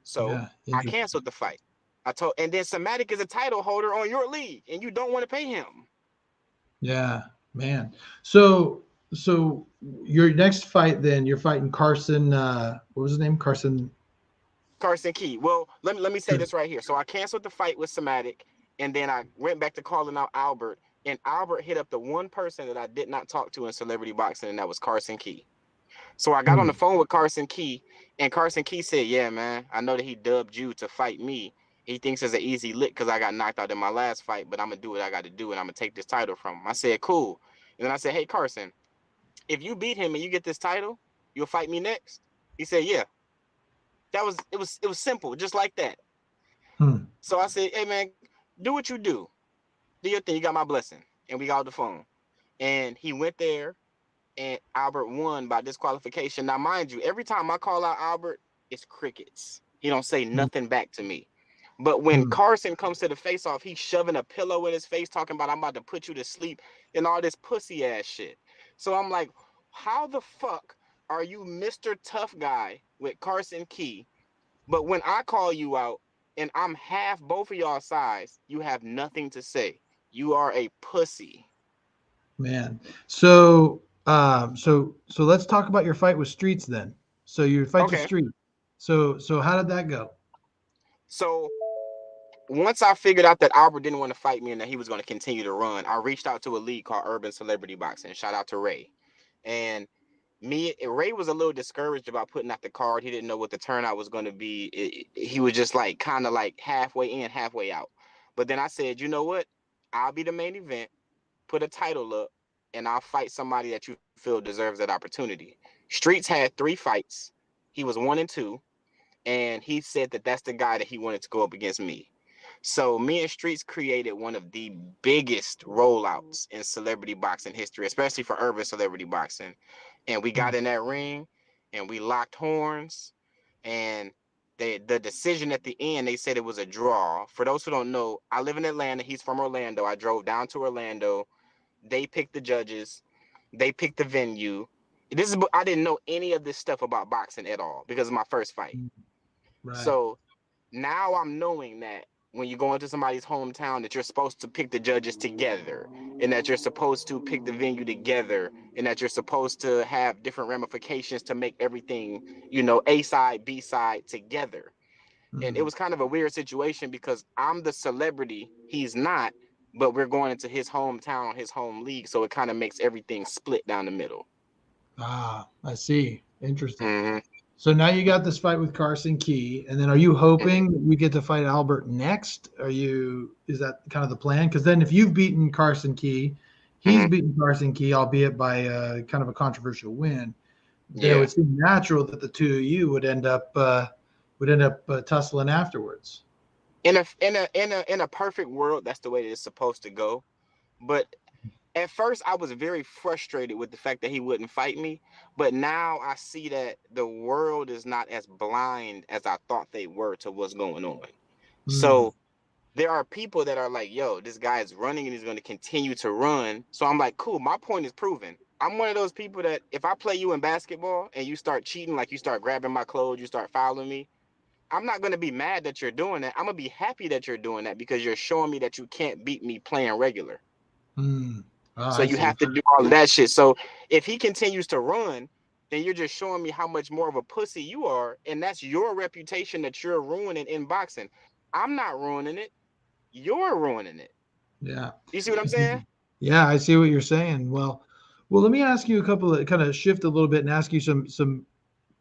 B: So
A: Yeah,
B: I
A: interesting.
B: canceled the fight. And then Somatic is a title holder on your league, and you don't want to pay him.
A: Yeah, man. So your next fight then, you're fighting Carson, what was his name? Carson.
B: Carson Key. Well, let me say this right here. So I canceled the fight with Somatic, and then I went back to calling out Albert, and Albert hit up the one person that I did not talk to in celebrity boxing, and that was Carson Key. So I got on the
A: Hmm.
B: phone with Carson Key, and Carson Key said, "Yeah, man, I know that he dubbed you to fight me. He thinks it's an easy lick because I got knocked out in my last fight, but I'm gonna do what I got to do, and I'm gonna take this title from him." I said, "Cool." And then I said, "Hey, Carson, if you beat him and you get this title, you'll fight me next." He said, "Yeah." It was simple, just like that.
A: Hmm.
B: So I said, "Hey, man, do what you do your thing. You got my blessing." And we got off the phone, and he went there, and Albert won by disqualification. Now, mind you, every time I call out Albert, it's crickets. He don't say
A: Hmm.
B: nothing back to me. But when
A: Hmm.
B: Carson comes to the face-off, he's shoving a pillow in his face, talking about I'm about to put you to sleep and all this pussy ass shit. So I'm like, how the fuck are you Mr. Tough Guy with Carson Key? But when I call you out and I'm half both of y'all size, you have nothing to say. You are a pussy.
A: Man. So let's talk about your fight with Streets then. So your fight to
B: Okay.
A: Street. So how did that go?
B: So once I figured out that Albert didn't want to fight me and that he was going to continue to run, I reached out to a league called Urban Celebrity Boxing. Shout out to Ray. And Ray was a little discouraged about putting out the card. He didn't know what the turnout was going to be. He was just like kind of like halfway in, halfway out. But then I said, you know what? I'll be the main event, put a title up, and I'll fight somebody that you feel deserves that opportunity. Streets had 3 fights. He was 1-2, and he said that that's the guy that he wanted to go up against me. So me and Streets created one of the biggest rollouts in celebrity boxing history, especially for urban celebrity boxing. And we
A: Hmm.
B: got in that ring and we locked horns, and the decision at the end, they said it was a draw. For those who don't know, I live in Atlanta. He's from Orlando. I drove down to Orlando. They picked the judges. They picked the venue. I didn't know any of this stuff about boxing at all because of my first fight.
A: Right.
B: So now I'm knowing that when you go into somebody's hometown, that you're supposed to pick the judges together, and that you're supposed to pick the venue together, and that you're supposed to have different ramifications to make everything, A side, B side together. And it
A: Hmm.
B: was kind of a weird situation because I'm the celebrity, he's not, but we're going into his hometown, his home league, so it kind of makes everything split down the middle.
A: Ah, I see. Interesting.
B: Mm-hmm.
A: So now you got this fight with Carson Key, and then are you hoping that you get to fight Albert next? Is that kind of the plan? Because then if you've beaten Carson Key, he's
B: Mm-hmm.
A: beaten Carson Key, albeit by kind of a controversial win. Then it
B: Yeah.
A: would seem natural that the two of you would end up tussling afterwards.
B: In a perfect world, that's the way that it's supposed to go. But at first I was very frustrated with the fact that he wouldn't fight me, but now I see that the world is not as blind as I thought they were to what's going on.
A: Hmm.
B: So there are people that are like, yo, this guy is running and he's going to continue to run. So I'm like, cool, my point is proven. I'm one of those people that if I play you in basketball and you start cheating, like you start grabbing my clothes, you start fouling me, I'm not going to be mad that you're doing that. I'm going to be happy that you're doing that because you're showing me that you can't beat me playing regular.
A: Hmm. Oh,
B: So
A: I
B: you
A: see.
B: have to do all of that shit. So if he continues to run, then you're just showing me how much more of a pussy you are. And that's your reputation that you're ruining in boxing. I'm not ruining it. You're ruining it.
A: Yeah.
B: You see what I'm saying?
A: Yeah, I see what you're saying. Well, let me ask you a couple of kind of shift a little bit and ask you some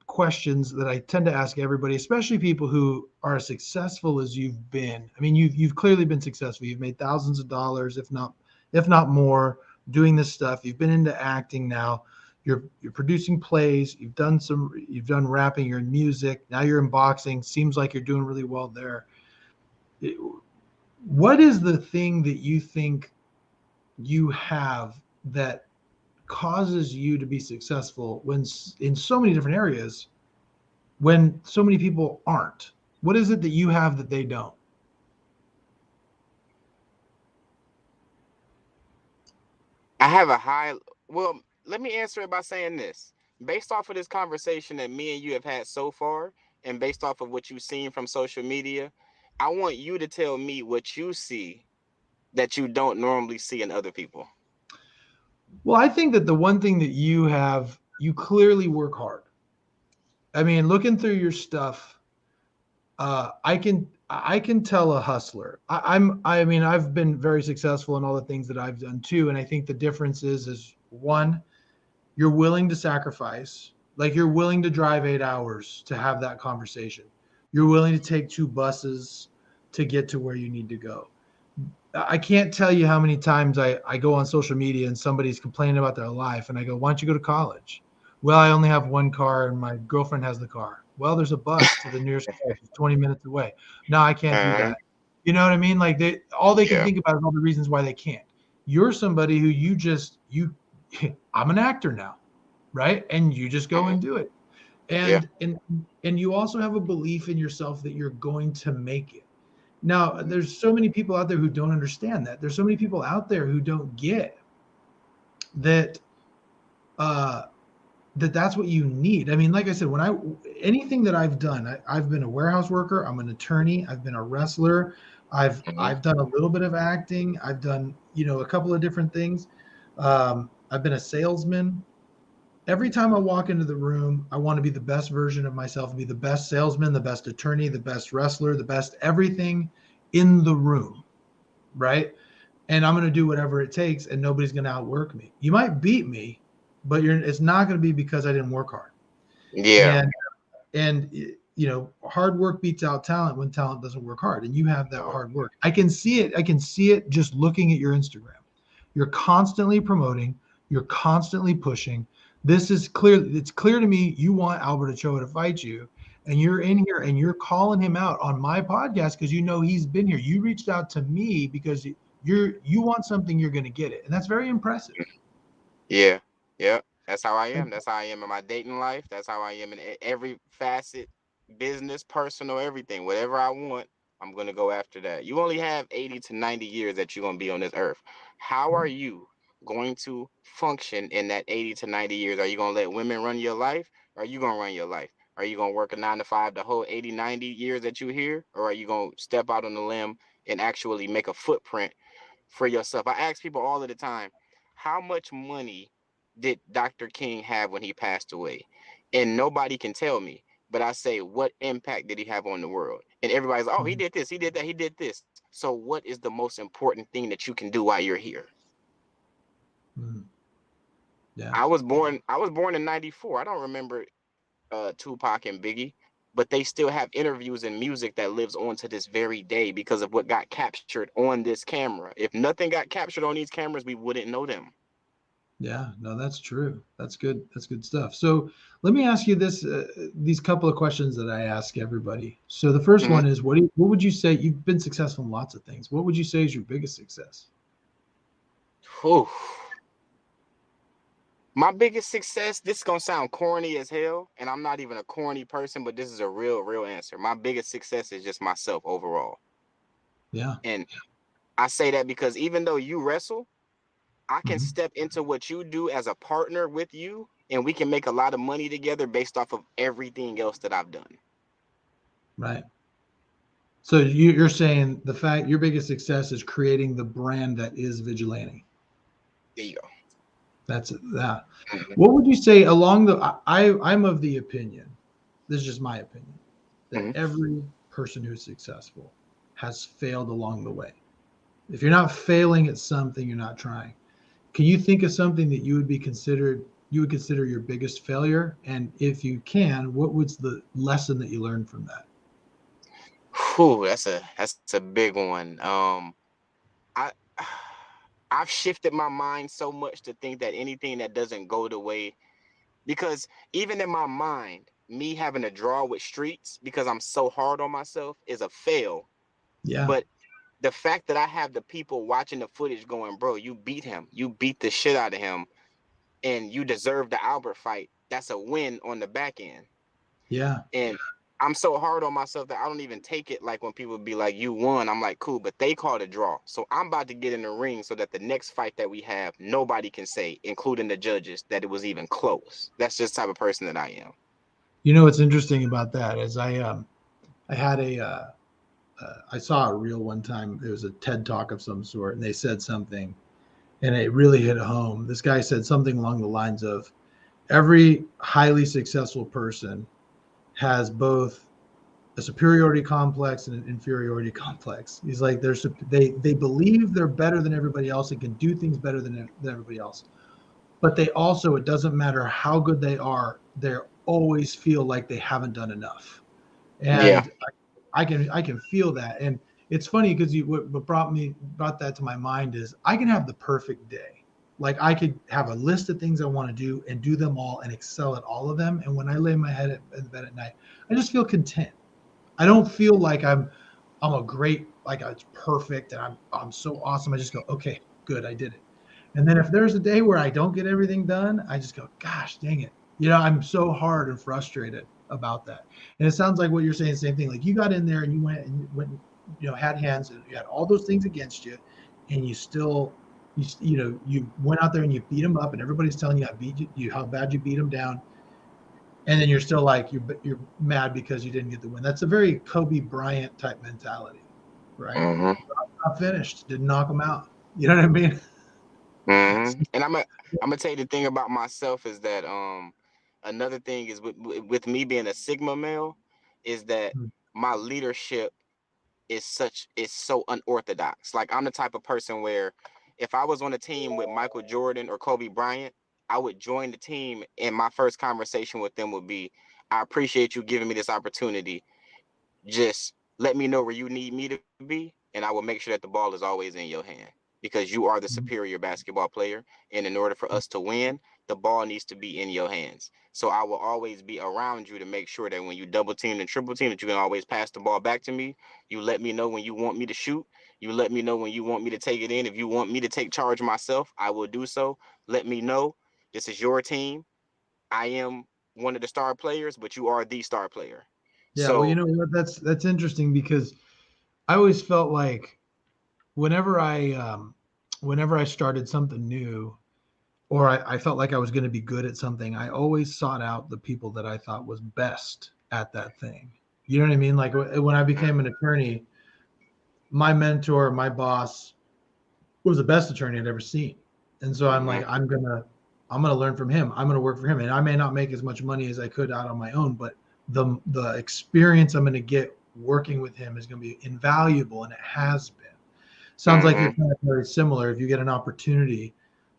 A: questions that I tend to ask everybody, especially people who are as successful as you've been. I mean, you've clearly been successful. You've made thousands of dollars, if not more, doing this stuff. You've been into acting now. You're producing plays. You've done rapping. You're in music. Now you're in boxing. Seems like you're doing really well there. What is the thing that you think you have that causes you to be successful when in so many different areas when so many people aren't? What is it that you have that they don't?
B: I have a high. Well, let me answer it by saying this. Based off of this conversation that me and you have had so far, and based off of what you've seen from social media, I want you to tell me what you see that you don't normally see in other people.
A: Well, I think that the one thing that you have, you clearly work hard. I mean, looking through your stuff, I can tell a hustler. I mean, I've been very successful in all the things that I've done too, and I think the difference is one, you're willing to sacrifice. Like you're willing to drive 8 hours to have that conversation. You're willing to take two buses to get to where you need to go. I can't tell you how many times I go on social media and somebody's complaining about their life, and I go, "Why don't you go to college?" Well, I only have one car, and my girlfriend has the car. Well, there's a bus to the nearest college. It's 20 minutes away. No, I can't do
B: Uh,
A: that. You know what I mean? Like all they can
B: yeah.
A: think about is all the reasons why they can't. You're somebody who I'm an actor now, right? And you just go
B: Mhm.
A: and do it.
B: Yeah.
A: And you also have a belief in yourself that you're going to make it. Now, there's so many people out there who don't understand that. There's so many people out there who don't get that uh that's what you need. I mean, like I said, anything that I've done, I've been a warehouse worker, I'm an attorney, I've been a wrestler, I've
B: Mhm.
A: I've done a little bit of acting, I've done, a couple of different things. I've been a salesman. Every time I walk into the room, I want to be the best version of myself, be the best salesman, the best attorney, the best wrestler, the best everything in the room, right? And I'm going to do whatever it takes, and nobody's going to outwork me. You might beat me, but it's not going to be because I didn't work hard.
B: Yeah.
A: And hard work beats out talent when talent doesn't work hard, and you have that hard work. I can see it just looking at your Instagram. You're constantly promoting, you're constantly pushing. This is clear. It's clear to me you want Albert Ochoa to fight you, and you're in here and you're calling him out on my podcast because he's been here. You reached out to me because you want something, you're going to get it, and that's very impressive.
B: Yeah. Yeah. That's how I am. That's how I am in my dating life. That's how I am in every facet, business, personal, everything. Whatever I want, I'm going to go after that. You only have 80 to 90 years that you're going to be on this earth. How are you going to function in that 80 to 90 years? Are you going to let women run your life? Or are you going to run your life? Are you going to work a 9 to 5 the whole 80, 90 years that you're here? Or are you going to step out on the limb and actually make a footprint for yourself? I ask people all of the time, how much money did Dr. King have when he passed away? And nobody can tell me. But I say, what impact did he have on the world? And everybody's like, oh, he did this, he did that, he did this. So what is the most important thing that you can do while you're here?
A: Mm, yeah.
B: I was born in 94. I don't remember Tupac and Biggie, but they still have interviews and music that lives on to this very day because of what got captured on this camera. If nothing got captured on these cameras, we wouldn't know them.
A: Yeah, no, that's true. That's good. That's good stuff. So let me ask you these couple of questions that I ask everybody. So the first
B: Mm-hmm.
A: one is, what would you say? You've been successful in lots of things. What would you say is your biggest success?
B: Whew. My biggest success, this is gonna sound corny as hell, and I'm not even a corny person, but this is a real answer. My biggest success is just myself overall.
A: Yeah.
B: And I say that because even though you wrestle, I can
A: Mhm.
B: step into what you do as a partner with you, and we can make a lot of money together based off of everything else that I've done.
A: Right. So you're saying the fact your biggest success is creating the brand that is Vigilante.
B: There you go.
A: That's that.
B: Mhm.
A: What would you say along the? I'm of the opinion. This is just my opinion that
B: Mhm.
A: every person who's successful has failed along the way. If you're not failing at something, you're not trying. Can you think of something that you would be considered? you would consider your biggest failure? And if you can, what was the lesson that you learned from that?
B: Whew, that's a big one. I I've shifted my mind so much to think that anything that doesn't go the way, because even in my mind, me having to draw with streets because I'm so hard on myself is a fail.
A: Yeah.
B: But the fact that I have the people watching the footage going, bro, you beat him, you beat the shit out of him, and you deserve the Albert fight. That's a win on the back end.
A: Yeah.
B: And I'm so hard on myself that I don't even take it like when people be like, you won. I'm like, cool, but they called a draw. So I'm about to get in the ring so that the next fight that we have, nobody can say, including the judges, that it was even close. That's just the type of person that I am.
A: You know what's interesting about that is I had I saw a reel one time. It was a TED talk of some sort, and they said something, and it really hit home. This guy said something along the lines of, every highly successful person has both a superiority complex and an inferiority complex. He's like, they believe they're better than everybody else and can do things better than everybody else, but they also, it doesn't matter how good they are, they always feel like they haven't done enough.
B: Yeah.
A: And I can feel that. And it's funny because what brought that to my mind is I can have the perfect day. Like I could have a list of things I want to do and do them all and excel at all of them. And when I lay my head in bed at night, I just feel content. I don't feel like I'm a great, like it's perfect and I'm so awesome. I just go, okay, good, I did it. And then if there's a day where I don't get everything done, I just go, gosh, dang it. I'm so hard and frustrated about that. And it sounds like what you're saying, same thing. Like you got in there and you had hands and you had all those things against you, and you still, you went out there and you beat them up, and everybody's telling you how bad you beat them down, and then you're still like you're mad because you didn't get the win. That's a very Kobe Bryant type mentality, right?
B: Mm-hmm.
A: Not finished, didn't knock them out. You know what I mean?
B: Mm-hmm. And I'm gonna tell you the thing about myself is that another thing is with me being a Sigma male is that my leadership is so unorthodox. Like I'm the type of person where if I was on a team with Michael Jordan or Kobe Bryant, I would join the team and my first conversation with them would be, I appreciate you giving me this opportunity. Just let me know where you need me to be, and I will make sure that the ball is always in your hand because you are the superior basketball player. And in order for us to win, the ball needs to be in your hands. So I will always be around you to make sure that when you double team and triple team, that you can always pass the ball back to me. You let me know when you want me to shoot. You let me know when you want me to take it in. If you want me to take charge myself, I will do so. Let me know. This is your team. I am one of the star players, but you are the star player.
A: Yeah, well, you
B: So
A: know what? That's interesting because I always felt like whenever I whenever I started something new, or I felt like I was going to be good at something, I always sought out the people that I thought was best at that thing. You know what I mean? Like when I became an attorney, my mentor, my boss was the best attorney I'd ever seen. And so I'm
B: mhm.
A: like, I'm gonna learn from him. I'm gonna work for him. And I may not make as much money as I could out on my own, but the experience I'm gonna get working with him is gonna be invaluable, and it has been. Sounds like you're
B: Mhm.
A: kind of very similar. If you get an opportunity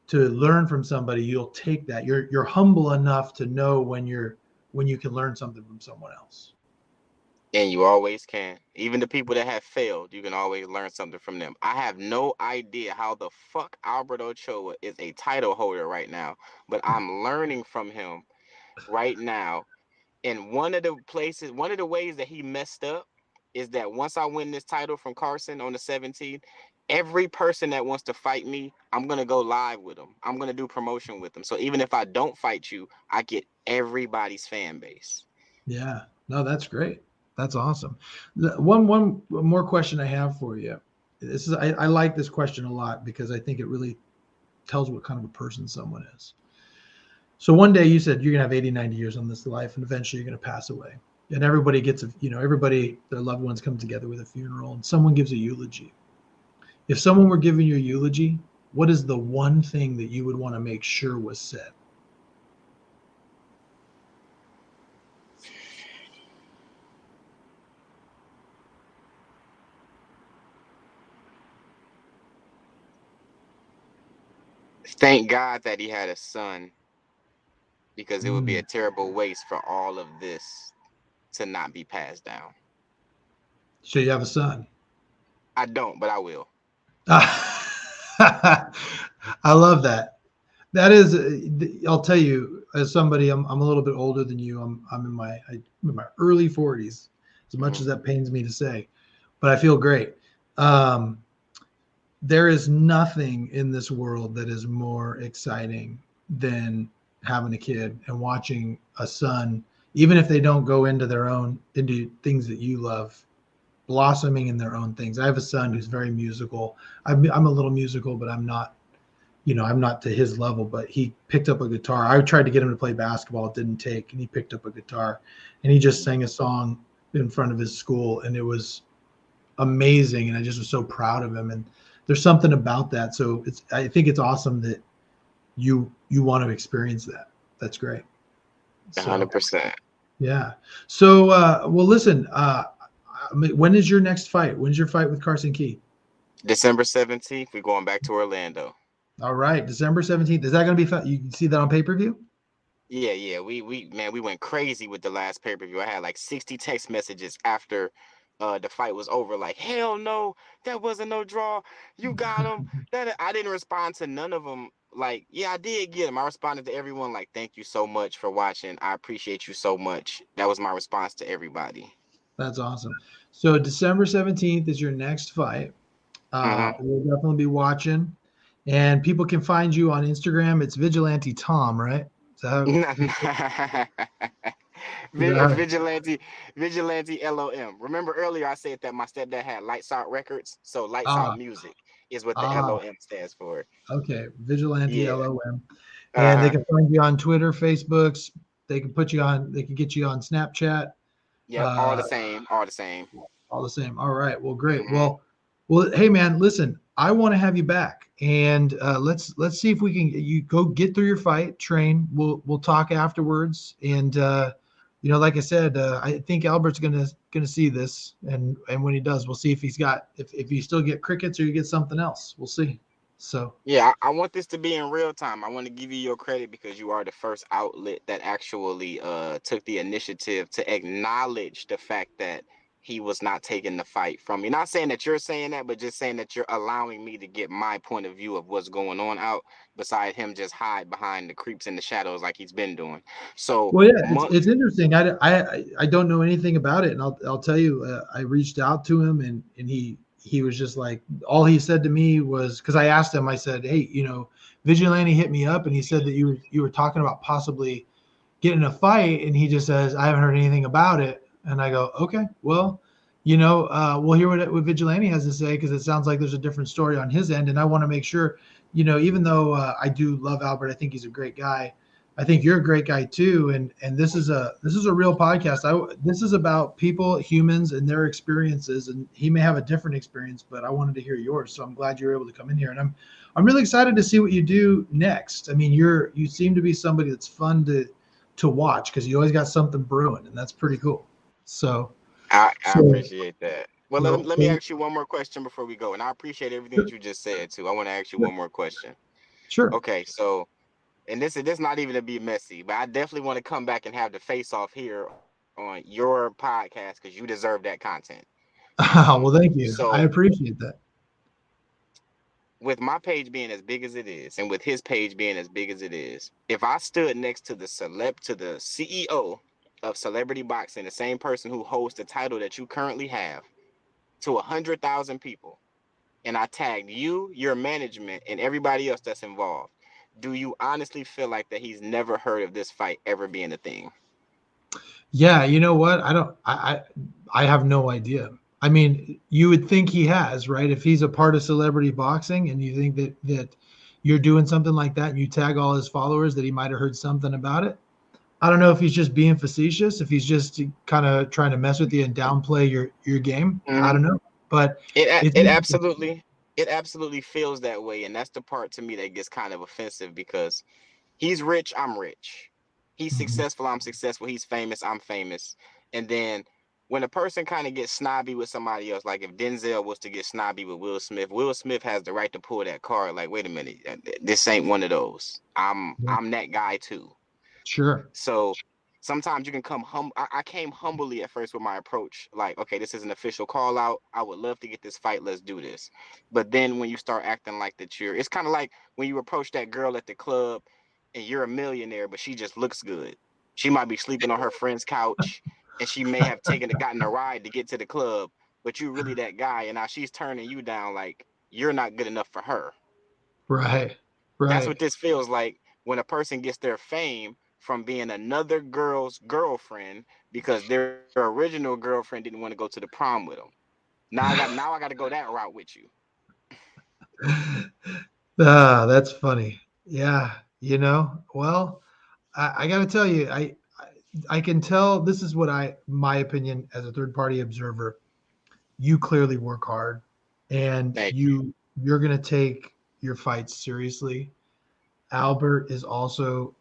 A: to learn from somebody, you'll take that. You're humble enough to know when you can learn something from someone else.
B: And you always can. Even the people that have failed, you can always learn something from them. I have no idea how the fuck Albert Ochoa is a title holder right now, but I'm learning from him right now. And one of the ways that he messed up is that once I win this title from Carson on the 17th, every person that wants to fight me, I'm going to go live with them. I'm going to do promotion with them. So even if I don't fight you, I get everybody's fan base.
A: Yeah, no, that's great. That's awesome. One more question I have for you. I like this question a lot because I think it really tells what kind of a person someone is. So one day you said you're gonna have 80, 90 years on this life, and eventually you're gonna pass away. And everybody gets everybody, their loved ones come together with a funeral, and someone gives a eulogy. If someone were giving your eulogy, what is the one thing that you would want to make sure was said?
B: Thank God that he had a son because it would be a terrible waste for all of this to not be passed down.
A: So you have a son.
B: I don't, but I will.
A: I love that. That is, I'll tell you, as somebody, I'm a little bit older than you. I'm in my early 40s, as much as that pains me to say, but I feel great. Um, there is nothing in this world that is more exciting than having a kid and watching a son, even if they don't go into things that you love, blossoming in their own things. I have a son who's very musical. I'm a little musical, but I'm not, I'm not to his level, but he picked up a guitar. I tried to get him to play basketball. It didn't take. And he picked up a guitar and he just sang a song in front of his school. And it was amazing. And I just was so proud of him. And there's something about that. So I think it's awesome that you want to experience that. That's great.
B: 100%.
A: Yeah. So, well, listen, when is your next fight? When's your fight with Carson Key?
B: December 17th, we're going back to Orlando.
A: All right, December 17th. Is that going to be fun? You see that on pay-per-view?
B: Yeah. We went crazy with the last pay-per-view. I had like 60 text messages after the fight was over. Like, hell no, that wasn't no draw. You got him. I didn't respond to none of them. Like, yeah, I did get him. I responded to everyone like, thank you so much for watching. I appreciate you so much. That was my response to everybody.
A: That's awesome. So December 17th is your next fight. We'll definitely be watching. And people can find you on Instagram. It's Vigilante Tom, right?
B: Vigilante LOM. Remember earlier I said that my stepdad had Lights Out Records, so Lights Out Music is what the LOM stands for.
A: Okay, Vigilante LOM. And they can find you on Twitter, Facebook. They can put you on. They can get you on Snapchat.
B: Yeah, all the same.
A: All the same. All right. Well, great. Well, hey man, listen. I want to have you back, and let's see if we can. You go get through your fight, train. We'll talk afterwards, and like I said, I think Albert's gonna see this, and when he does, we'll see if if you still get crickets or you get something else. We'll see. So
B: yeah, I want this to be in real time. I want to give you your credit because you are the first outlet that actually took the initiative to acknowledge the fact that he was not taking the fight from me. Not saying that you're saying that, but just saying that you're allowing me to get my point of view of what's going on out, beside him just hide behind the creeps in the shadows like he's been doing. So,
A: well, yeah, it's interesting. I don't know anything about it, and I'll tell you. I reached out to him, and he was just like, all he said to me was, because I asked him, I said, hey, Vigilante hit me up, and he said that you were talking about possibly getting a fight, and he just says, I haven't heard anything about it. And I go, okay, well, we'll hear what Vigilante has to say, because it sounds like there's a different story on his end. And I want to make sure, even though I do love Albert, I think he's a great guy. I think you're a great guy too. And this is a real podcast. This is about people, humans, and their experiences. And he may have a different experience, but I wanted to hear yours. So I'm glad you're able to come in here. And I'm really excited to see what you do next. I mean, you seem to be somebody that's fun to watch, because you always got something brewing, and that's pretty cool. So
B: I appreciate that. Well, let me ask you one more question before we go. And I appreciate everything that you just said too. I want to ask you one more question.
A: Sure.
B: Okay, so, and this not even to be messy, but I definitely want to come back and have the face off here on your podcast, because you deserve that content.
A: Well, thank you.
B: So,
A: I appreciate that.
B: With my page being as big as it is, and with his page being as big as it is, if I stood next to the CEO of Celebrity Boxing, the same person who holds the title that you currently have, to 100,000 people, and I tagged you, your management, and everybody else that's involved, do you honestly feel like that he's never heard of this fight ever being a thing?
A: Yeah, you know what? I have no idea. I mean, you would think he has, right? If he's a part of Celebrity Boxing, and you think that you're doing something like that, and you tag all his followers, that he might have heard something about it. I don't know if he's just being facetious, if he's just kind of trying to mess with you and downplay your game. I don't know, but
B: it absolutely feels that way, and that's the part to me that gets kind of offensive, because he's rich, I'm rich. He's successful, I'm successful. He's famous, I'm famous. And then when a person kind of gets snobby with somebody else, like if Denzel was to get snobby with Will Smith has the right to pull that card. Like, wait a minute, this ain't one of those. I'm that guy too.
A: Sure.
B: So sometimes you can come I came humbly at first with my approach, like, okay, this is an official call out. I would love to get this fight. Let's do this. But then when you start acting like that, it's kind of like when you approach that girl at the club and you're a millionaire, but she just looks good. She might be sleeping on her friend's couch and she may have gotten a ride to get to the club, but you really that guy, and now she's turning you down like you're not good enough for her.
A: Right.
B: That's
A: Right.
B: what this feels like when a person gets their fame from being another girl's girlfriend because their original girlfriend didn't want to go to the prom with them. Now I got to go that route with you.
A: That's funny. Yeah. Well, I got to tell you, I can tell this is my opinion as a third party observer. You clearly work hard, and
B: Thank you.
A: you're going to take your fights seriously. Albert is also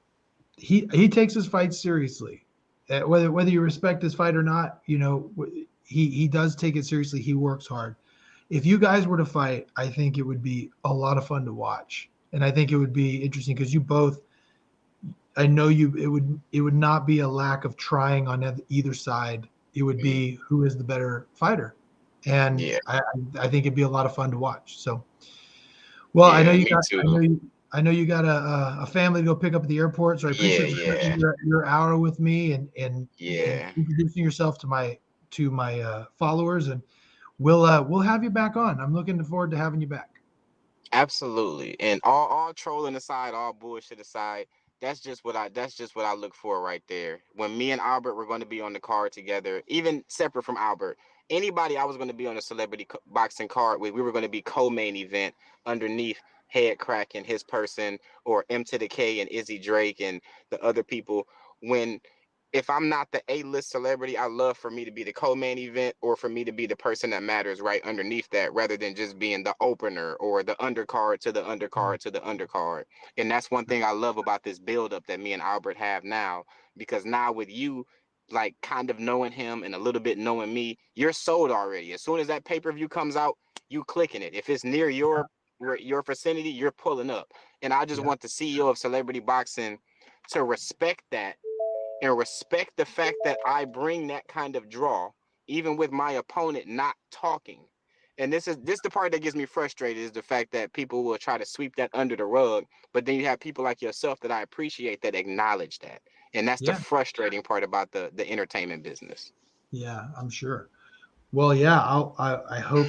A: he takes his fights seriously. Whether you respect his fight or not, he does take it seriously. He works hard. If you guys were to fight, I think it would be a lot of fun to watch, and I think it would be interesting because you both. I know it would not be a lack of trying on either side. It would be who is the better fighter, and
B: Yeah,
A: I think it'd be a lot of fun to watch. So, well,
B: yeah, me too.
A: I know you got a family to go pick up at the airport, so I
B: Yeah,
A: appreciate you spending
B: yeah,
A: your hour with me and
B: yeah.
A: introducing yourself to my followers, and we'll have you back on. I'm looking forward to having you back.
B: Absolutely. And all trolling aside, all bullshit aside, that's just what I look for right there. When me and Albert were going to be on the card together, even separate from Albert, anybody I was going to be on a celebrity boxing card with, we were going to be co-main event underneath Head Crack and his person, or M to the K and Izzy Drake and the other people. When if I'm not the A-list celebrity, I love for me to be the co-main event, or for me to be the person that matters right underneath that, rather than just being the opener or the undercard to the undercard to the undercard. And that's one thing I love about this build-up that me and Albert have now, because now with you, like, kind of knowing him and a little bit knowing me, you're sold already. As soon as that pay-per-view comes out, you clicking it. If it's near your vicinity, you're pulling up. And I just
A: Yeah,
B: want the CEO of Celebrity Boxing to respect that, and respect the fact that I bring that kind of draw, even with my opponent not talking. And this the part that gets me frustrated, is the fact that people will try to sweep that under the rug, but then you have people like yourself that I appreciate that acknowledge that. And that's the
A: yeah,
B: frustrating part about the entertainment business.
A: yeah. I'm sure. Well, yeah. I hope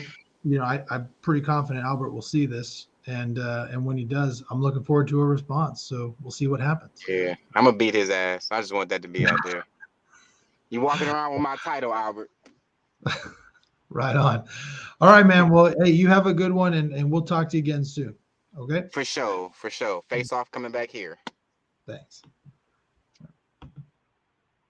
A: I'm pretty confident Albert will see this, and when he does, I'm looking forward to a response. So we'll see what happens.
B: Yeah, I'm gonna beat his ass. I just want that to be out there. You walking around with my title, Albert.
A: Right on. All right, man. Well, hey, you have a good one, and we'll talk to you again soon. Okay.
B: For sure, for sure. Face off coming back here.
A: Thanks.